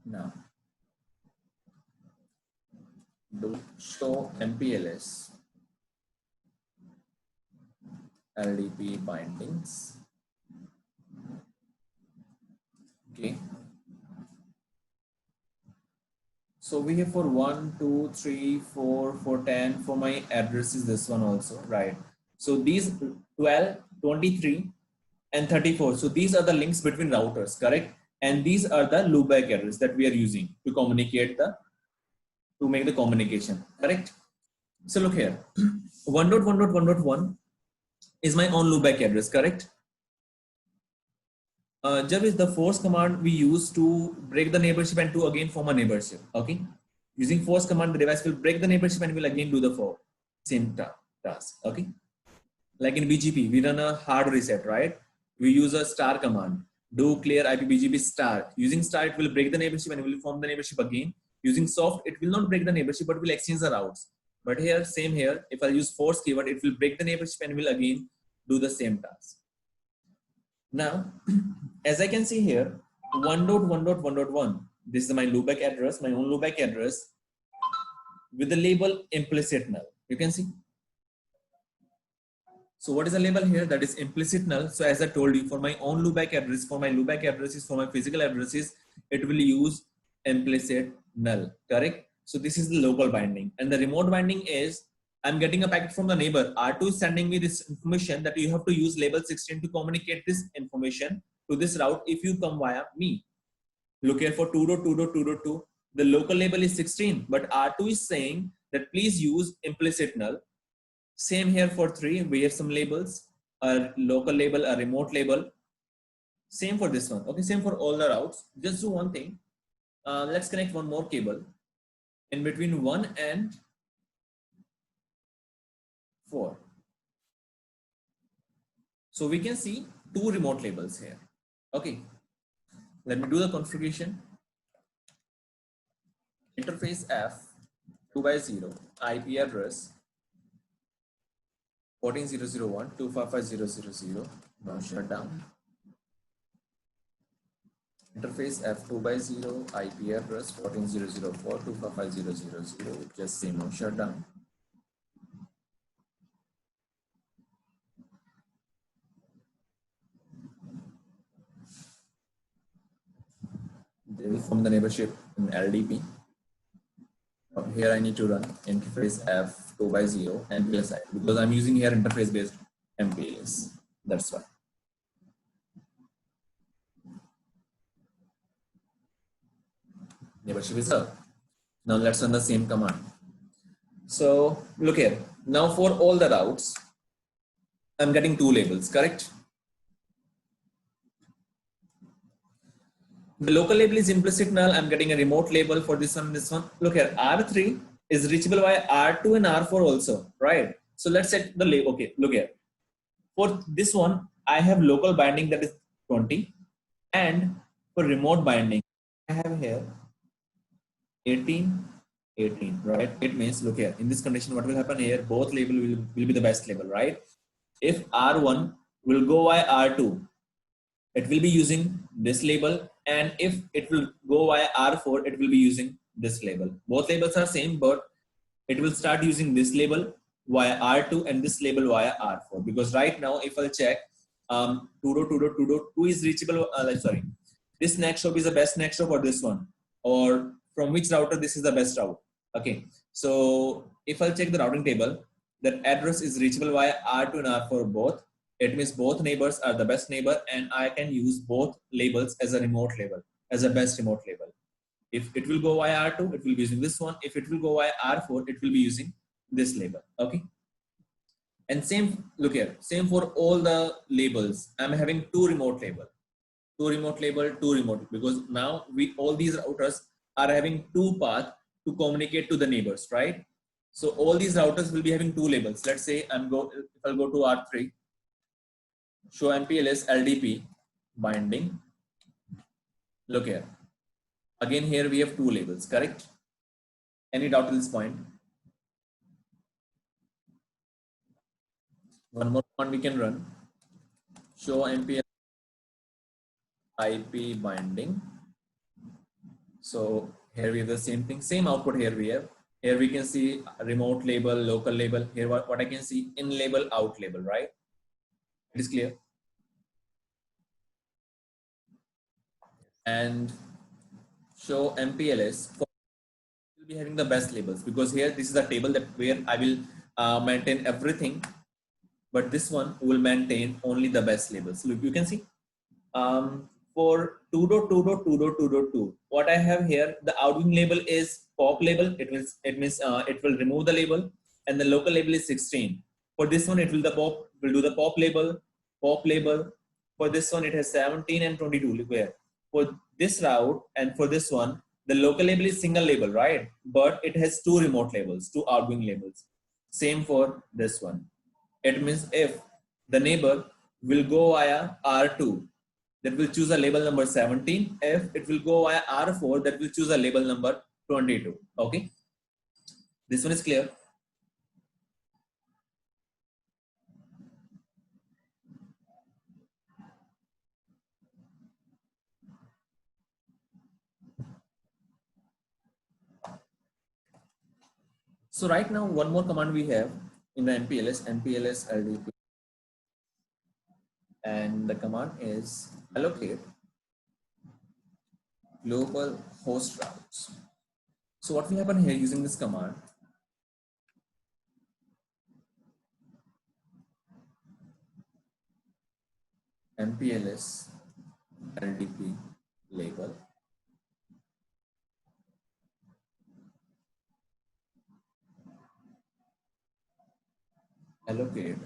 Now, do show MPLS LDP bindings. Okay. So we have for 1, 2, 3, 4, 4, 10. For my address is this one also, right? So these 12, 23, and 34. So these are the links between routers, correct? And these are the loopback address that we are using to communicate to make the communication, correct? So look here, 1.1.1.1 is my own loopback address, correct? Jab is the force command we use to break the neighborship and to again form a neighborship. Okay, using force command, the device will break the neighborship and will again do the same task. Okay, like in BGP, we run a hard reset, right? We use a star command. Do clear IPBGP star. Using star, it will break the neighborship and will form the neighborship again. Using soft, it will not break the neighborship but will exchange the routes. But here, same here, if I use force keyword, it will break the neighborship and will again do the same task. Now, as I can see here, 1.1.1.1, this is my loopback address, my own loopback address with the label implicit null. You can see. So what is the label here? That is implicit null. So as I told you, for my own loopback address, for my loopback addresses, for my physical addresses, it will use implicit null, correct? So this is the local binding, and the remote binding is I'm getting a packet from the neighbor. R2 is sending me this information that you have to use label 16 to communicate this information to this route if you come via me. Look here for 2.2.2.2. The local label is 16, but R2 is saying that please use implicit null. Same here for 3, we have some labels, a local label, a remote label. Same for this one. Okay, same for all the routes. Just do one thing. Let's connect one more cable in between 1 and 4. So we can see 2 remote labels here. Okay, let me do the configuration. Interface F 2x0 IP address 14.0.0.1.255.0.0.0. Now shut down. Interface F2x0 IP address 14.0.0.4.255.0.0.0. Just say no shutdown. They will form the neighborship in LDP. Here I need to run interface F2x0 MPLS because I'm using here interface based MPLS. That's why. Neighborship is up. Now let's run the same command. So look here. Now for all the routes, I'm getting 2 labels, correct? The local label is implicit null. I'm getting a remote label for this one, this one. Look here, R3 is reachable by R2 and R4 also, right? So let's set the label. Okay, look here. For this one, I have local binding that is 20, and for remote binding, I have here 18, 18, right? It means, look here, in this condition, what will happen here? Both label will be the best label, right? If R1 will go by R2, it will be using this label, and if it will go via R4, it will be using this label. Both labels are same, but it will start using this label via R2 and this label via R4. Because right now, if I'll check, 2.2.2.2 is reachable. Sorry, this next hop is the best next hop or this one, or from which router this is the best route. Okay, so if I'll check the routing table, that address is reachable via R2 and R4 both. It means both neighbors are the best neighbor, and I can use both labels as a remote label, as a best remote label. If it will go via R2, it will be using this one. If it will go via R4, it will be using this label. Okay. And same, look here, same for all the labels. I'm having two remote label, two remote, because now all these routers are having two paths to communicate to the neighbors, right? So all these routers will be having two labels. Let's say if I'll go to R3, show MPLS LDP binding. Look here. Again, here we have two labels, correct? Any doubt at this point? One more one we can run. Show MPLS IP binding. So here we have the same thing, same output here we have. Here we can see remote label, local label. Here what I can see, in label, out label, right? It is clear. And show MPLS will be having the best labels, because here this is a table that where I will maintain everything, but this one will maintain only the best labels. Look, you can see for 2.2.2.2.2, what I have here, the outgoing label is pop label. It means it will remove the label, and the local label is 16. For this one, it will do the pop label. For this one, it has 17 and 22. Look where. For this route and for this one, the local label is single label, right? But it has two remote labels, two outgoing labels. Same for this one. It means if the neighbor will go via R2, that will choose a label number 17. If it will go via R4, that will choose a label number 22. Okay. This one is clear. So right now, one more command we have in the MPLS LDP, and the command is allocate global host routes. So what will happen here using this command? MPLS LDP label allocate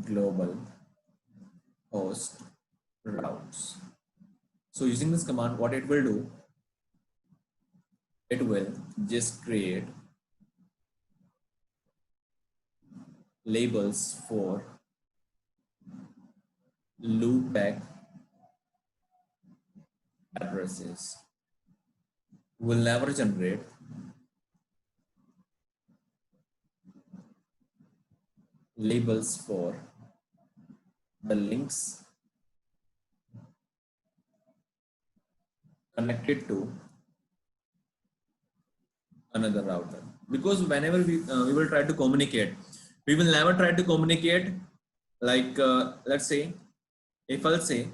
global host routes. So using this command, what it will do, it will just create labels for loopback addresses. Will never generate labels for the links connected to another router, because whenever we will try to communicate, we will never try to communicate like let's say, if I'll say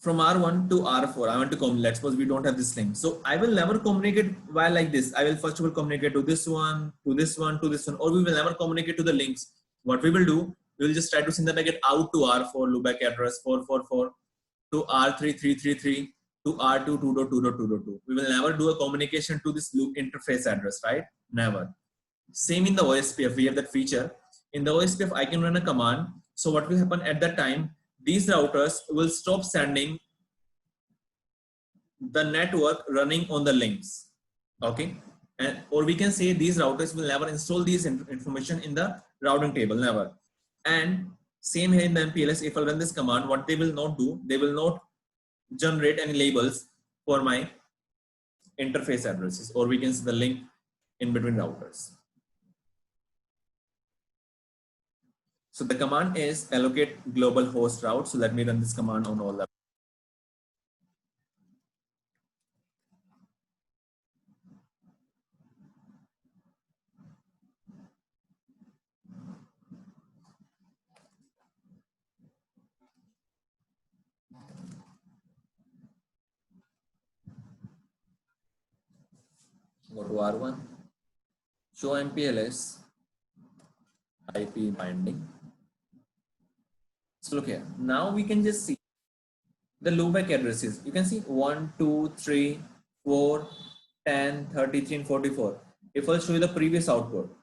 from R1 to R4, I want to communicate. Let's suppose we don't have this link, so I will never communicate while like this. I will first of all communicate to this one, to this one, to this one, or we will never communicate to the links. What we will do, we will just try to send the packet out to R4 loopback address 444, to R3 333, to R2 2.2.2.2. We will never do a communication to this loop interface address, right? Never. Same in the OSPF, we have that feature. In the OSPF, I can run a command. So what will happen at that time, these routers will stop sending the network running on the links. Okay. And, or we can say these routers will never install these information in the routing table, never. And same here in the MPLS, if I run this command, what they will not do, they will not generate any labels for my interface addresses, or we can see the link in between routers. So the command is allocate global host route. So let me run this command on all the. Go to R1, show MPLS IP binding. So look here. Now we can just see the loopback addresses. You can see 1, 2, 3, 4, 10, 33, and 44. If I'll show you the previous output,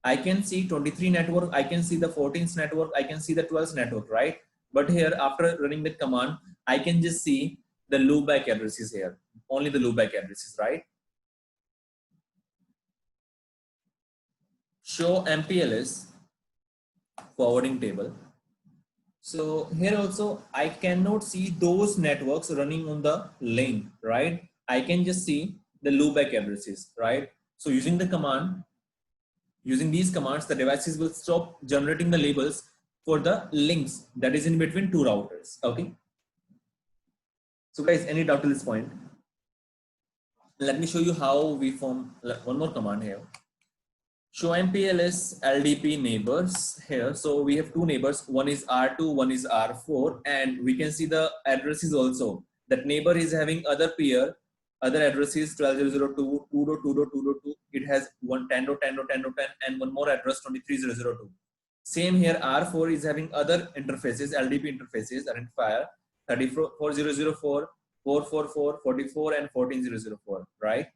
I can see 23 network, I can see the 14th network, I can see the 12th network, right? But here, after running the command, I can just see the loopback addresses here, only the loopback addresses, right? Show MPLS forwarding table. So here also, I cannot see those networks running on the link, right? I can just see the loopback addresses, right? So using the command, using these commands, the devices will stop generating the labels for the links that is in between two routers, okay? So guys, any doubt to this point? Let me show you how we form one more command here. Show MPLS LDP neighbors here. So we have two neighbors, one is R2, one is R4, and we can see the addresses also. That neighbor is having other peer, other addresses 12.0.0.2, 2.2.2.2. It has 10.10.10.10 and one more address 23.0.0.2. Same here, R4 is having other interfaces, LDP interfaces, identifier 34.0.0.4, 4.4.4, 44, and 14.0.0.4, right?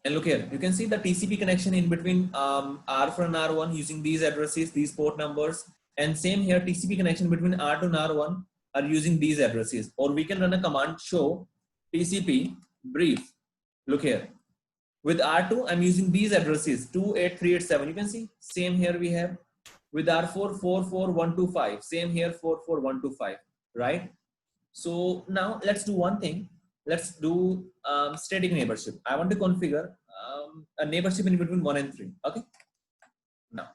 And look here, you can see the TCP connection in between R4 and R1 using these addresses, these port numbers. And same here, TCP connection between R2 and R1 are using these addresses. Or we can run a command show TCP brief. Look here. With R2, I'm using these addresses 28387. You can see, same here we have. With R4, 44125. Same here, 44125, right? So now let's do one thing. Let's do static neighborship. I want to configure a neighborship in between 1 and 3. Okay. Now,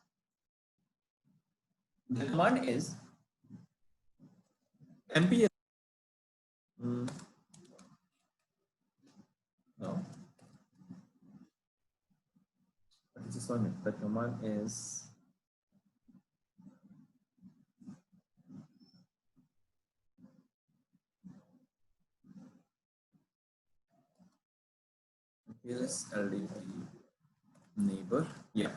the command is MPLS. No. Just 1 minute. The command is LDP neighbor. Yeah,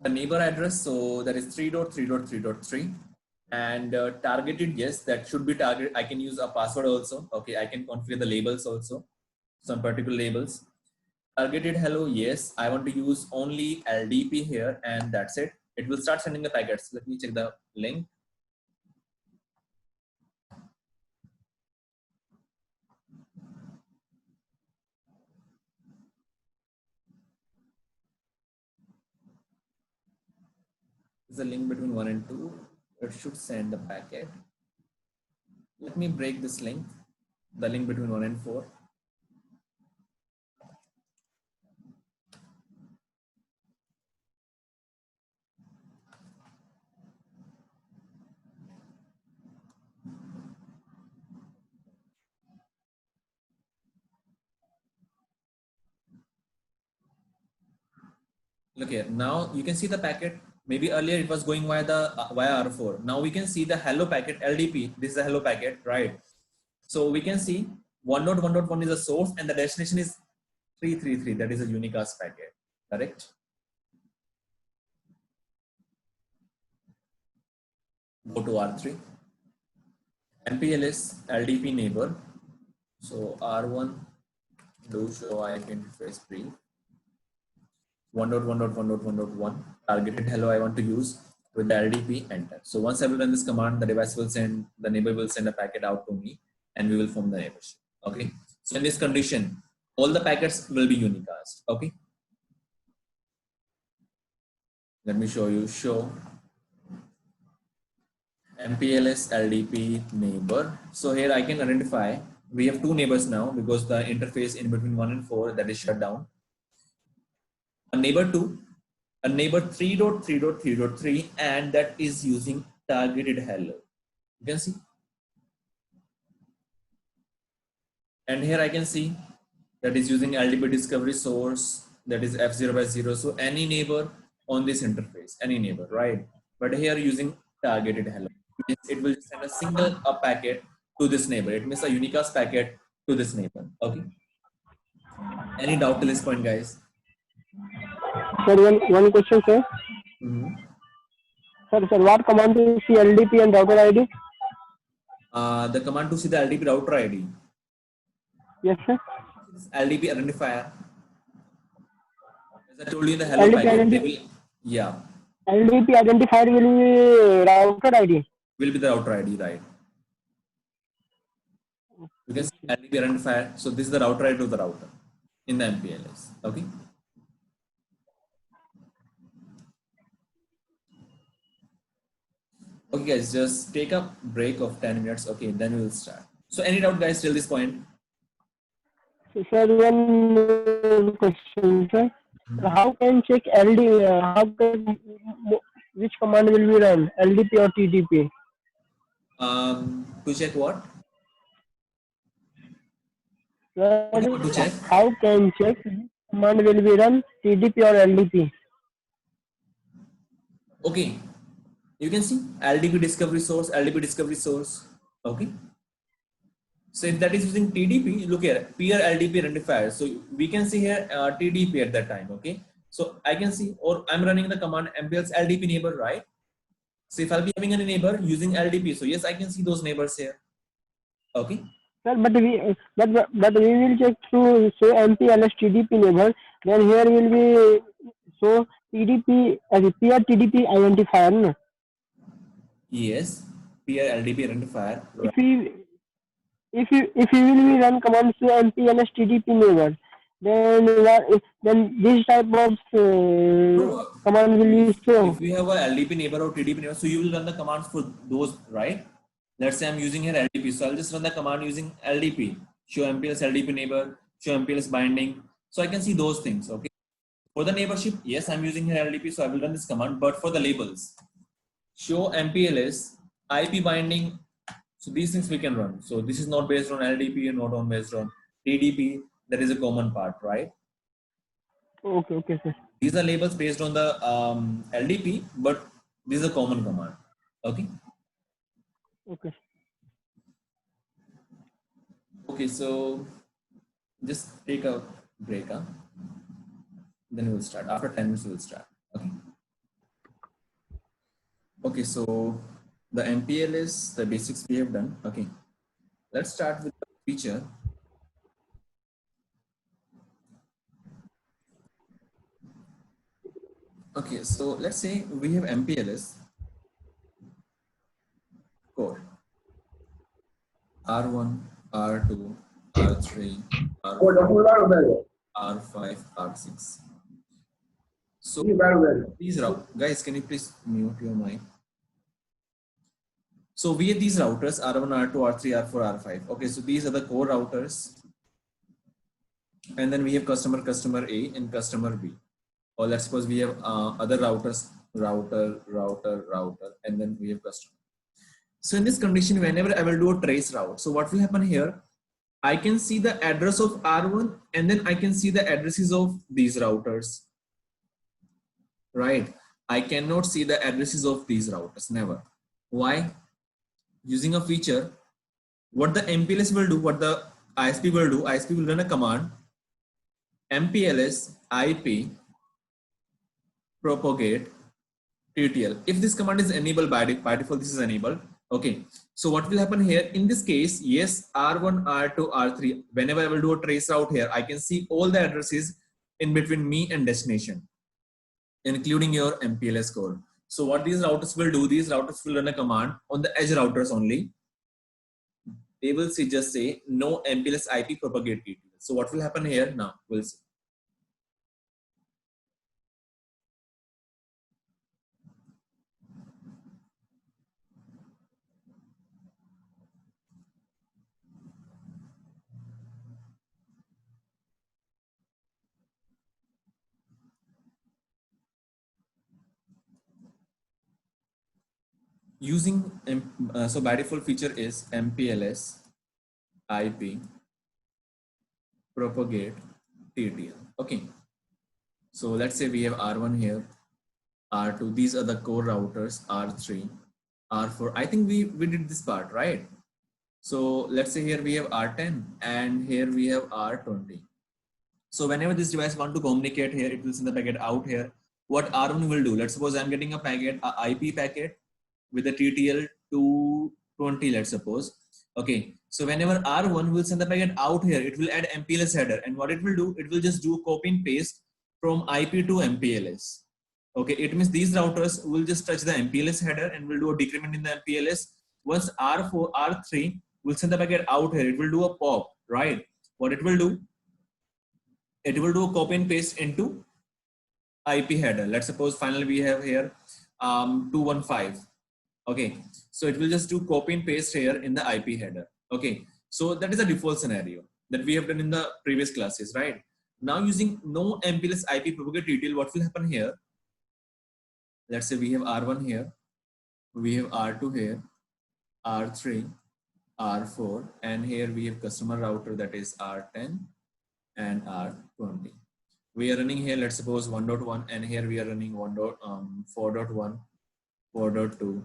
the neighbor address. So that is 3.3.3.3 and targeted. Yes, that should be targeted. I can use a password also. Okay, I can configure the labels also, some particular labels. Targeted hello. Yes, I want to use only LDP here, and that's it. It will start sending the packets. Let me check the link. The link between 1 and 2, it should send the packet. Let me break this link, the link between 1 and 4. Look here, now you can see the packet. Maybe earlier it was going via the via R4. Now we can see the hello packet LDP. This is a hello packet, right? So we can see 1.1.1 is a source and the destination is 333. That is a unicast packet, correct? Go to R3. MPLS LDP neighbor. So R1 do show IP interface brief. 1.1.1.1.1 targeted hello I want to use with the LDP enter. So once I will run this command, the device will send, the neighbor will send a packet out to me and we will form the neighborship. Okay. So in this condition, all the packets will be unicast. Okay. Let me show you, show MPLS LDP neighbor. So here I can identify, we have two neighbors now because the interface in between 1 and 4 that is shut down. A neighbor 2, a neighbor 3.3.3.3, and that is using targeted hello. You can see. And here I can see that is using LDP discovery source, that is F0 by 0. So any neighbor on this interface, any neighbor, right? But here using targeted hello. It will send a single packet to this neighbor. It means a unicast packet to this neighbor. Okay. Any doubt till this point, guys? Sir, one question, sir. Mhm. Sir, what command to see LDP and router ID? The command to see the LDP router ID. Yes, sir. This LDP identifier. As I told you in the hello LDP packet, they identifier. will, yeah, LDP identifier will be router ID. will be the router ID, right? Because LDP identifier, so this is the router ID of the router in the MPLS. Okay. Okay, guys, just take a break of 10 minutes. Okay, then we will start. So, any doubt, guys, till this point? So, sir, one question, sir. How can check LD? How can which command will be run? LDP or TDP? To check what? Sir, What you want to check? how can check command will be run? TDP or LDP? Okay, you can see LDP discovery source, LDP discovery source. Okay. So if that is using TDP, look here, peer LDP identifier. So we can see here TDP at that time. Okay. So I can see, or I'm running the command MPLS LDP neighbor, right? So if I'll be having a neighbor using LDP, so yes, I can see those neighbors here. Okay. Sir, but we will check through so MPLS TDP neighbor. Then here will be so TDP as a peer TDP identifier. No? Yes, peer LDP identifier. If we will be run commands to MPLS TDP neighbor, then this type of No, command will be if show. you have a LDP neighbor or TDP neighbor, so you will run the commands for those, right? Let's say I'm using here LDP, so I'll just run the command using LDP, show MPLS LDP neighbor, show MPLS binding. So I can see those things. Okay. For the neighborship, yes, I'm using here LDP, so I will run this command. But for the labels, show MPLS IP binding. So these things we can run. So this is not based on LDP and not on based on TDP. That is a common part, right? Okay, sir. These are labels based on the LDP, but this is a common command. Okay. Okay. Okay, so just take a break. Then we'll start. After 10 minutes, we'll start. Okay. Okay, so the MPLS, the basics we have done. Okay. Let's start with the feature. Okay, so let's say we have MPLS core R1, R2, R3, R4, R5, R6. So these guys, can you please mute your mic? So we have these routers R1, R2, R3, R4, R5. Okay, so these are the core routers. And then we have customer A and customer B. Or let's suppose we have other routers, router, and then we have customer. So in this condition, whenever I will do a trace route, so what will happen here? I can see the address of R1 and then I can see the addresses of these routers, right? I cannot see the addresses of these routers, never. Why? Using a feature, what the MPLS will do, what the ISP will do, ISP will run a command, MPLS IP propagate TTL. If this command is enabled by default, this is enabled. Okay. So what will happen here? In this case, yes, R1, R2, R3, whenever I will do a trace route here, I can see all the addresses in between me and destination, including your MPLS code. So what these routers will do, these routers will run a command on the edge routers only. They will just say no MPLS IP propagate TTL. So what will happen here now? We'll see. Using so by default feature is MPLS IP propagate TTL. Okay, so let's say we have R1 here, R2, these are the core routers, R3, R4. I think we did this part, right? So let's say here we have R10 and here we have R20. So whenever this device want to communicate here, it will send the packet out here. What R1 will do, let's suppose I'm getting a packet, a IP packet with a TTL 220, let's suppose. Okay, so whenever R1 will send the packet out here, it will add MPLS header, and what it will do, it will just do copy and paste from IP to MPLS. Okay, it means these routers will just touch the MPLS header and will do a decrement in the MPLS. Once R4, R3 will send the packet out here, it will do a pop, right? What it will do, it will do a copy and paste into IP header. Let's suppose finally we have here 215. Okay, so it will just do copy and paste here in the IP header. Okay, so that is a default scenario that we have done in the previous classes, right? Now using no MPLS IP propagate TTL, what will happen here? Let's say we have R1 here, we have R2 here, R3, R4, and here we have customer router, that is R10 and R20. We are running here, let's suppose 1.1, and here we are running 4.1, 4.2,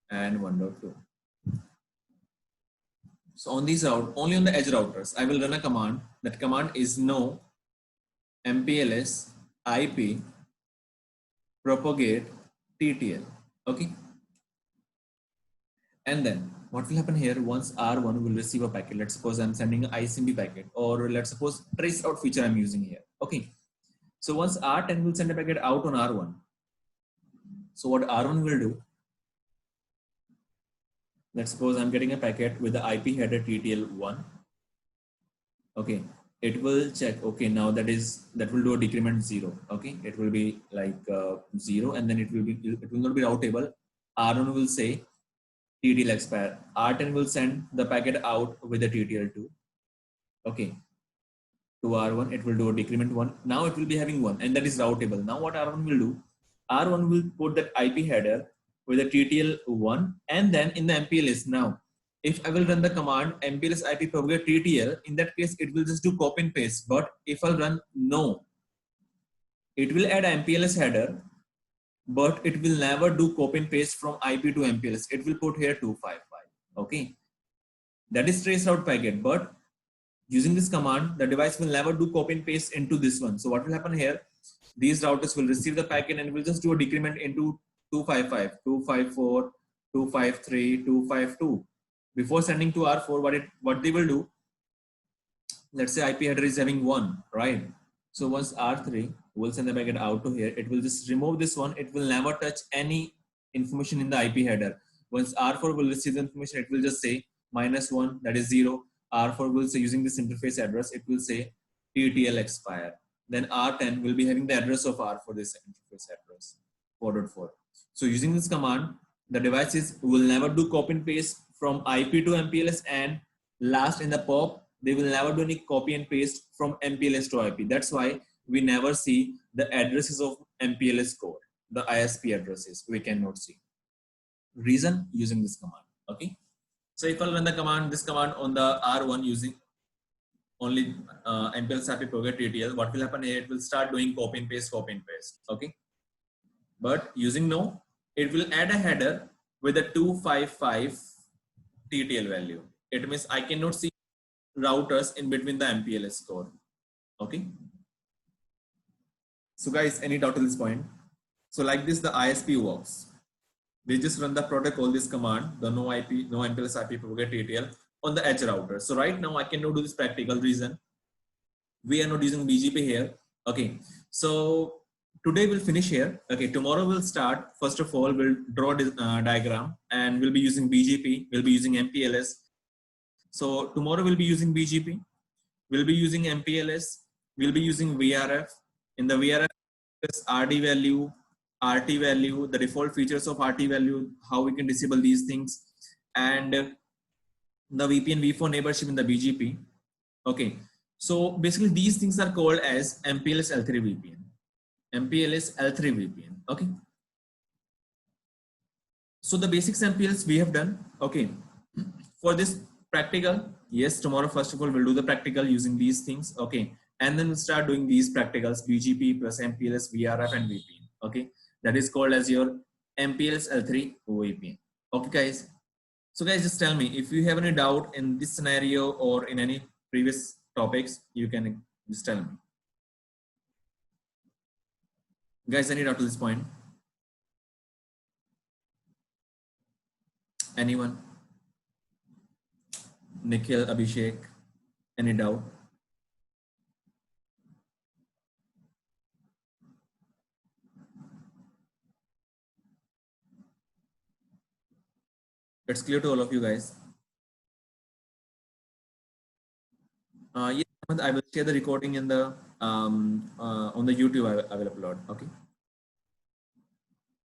and 1.2. So on these route, only on the edge routers, I will run a command. That command is no MPLS IP propagate TTL. Okay. And then what will happen here, once R1 will receive a packet, let's suppose I'm sending an ISMB packet, or let's suppose trace route feature I'm using here. Okay. So once R10 will send a packet out on R1. So what R1 will do, let's suppose I'm getting a packet with the IP header TTL1. Okay, it will check. Okay, now that will do a decrement 0. Okay, it will be like 0, and then it will not be routable. R1 will say TTL expire. R10 will send the packet out with the TTL2. Okay, to R1 it will do a decrement 1. Now it will be having 1, and that is routable. Now what R1 will do, R1 will put that IP header with a TTL1, and then in the MPLS. Now if I will run the command MPLS IP propagate TTL, in that case it will just do copy and paste. But if I'll run no, it will add MPLS header, but it will never do copy and paste from IP to MPLS. It will put here 255. Okay, that is trace route packet, but using this command, the device will never do copy and paste into this one. So what will happen here? These routers will receive the packet and will just do a decrement into 255, 254, 253, 252. Before sending to R4, what they will do, let's say IP header is having 1, right? So once R3 will send the packet out to here, it will just remove this one. It will never touch any information in the IP header. Once R4 will receive the information, it will just say -1, that is 0. R4 will say, using this interface address, it will say TTL expire. Then R10 will be having the address of R4, this interface address, 4.4. So using this command, the devices will never do copy and paste from IP to MPLS, and last in the POP, they will never do any copy and paste from MPLS to IP. That's why we never see the addresses of MPLS code, the ISP addresses, we cannot see. Reason, using this command. Okay. So if I'll run the command, this command on the R1 using only MPLS IP propagate TTL, what will happen here? It will start doing copy and paste, copy and paste. Okay. But using no, it will add a header with a 255 TTL value. It means I cannot see routers in between the MPLS code. Okay. So guys, any doubt at this point? So like this, the ISP works. They just run the protocol, this command, the no MPLS IP propagate TTL on the edge router. So right now I cannot do this practical reason. We are not using BGP here. Okay. So today we'll finish here. Okay. Tomorrow we'll start. First of all, we'll draw this diagram, and we'll be using BGP. We'll be using MPLS. So tomorrow we'll be using BGP. We'll be using MPLS. We'll be using VRF. In the VRF, RD value, RT value, the default features of RT value, how we can disable these things, and the VPN v4 neighborship in the BGP. Okay, so basically these things are called as MPLS L3 VPN. MPLS L3 VPN. Okay, so the basics MPLS we have done. Okay, for this practical, yes, tomorrow first of all we'll do the practical using these things. Okay, and then we'll start doing these practicals, BGP plus MPLS, VRF, and VPN. Okay, that is called as your MPLS L3 VPN. Okay guys, so guys, just tell me if you have any doubt in this scenario or in any previous topics, you can just tell me. Guys, any doubt to this point? Anyone? Nikhil, Abhishek, any doubt? It's clear to all of you guys. Yes, I will share the recording in the on the YouTube. I will upload. Okay.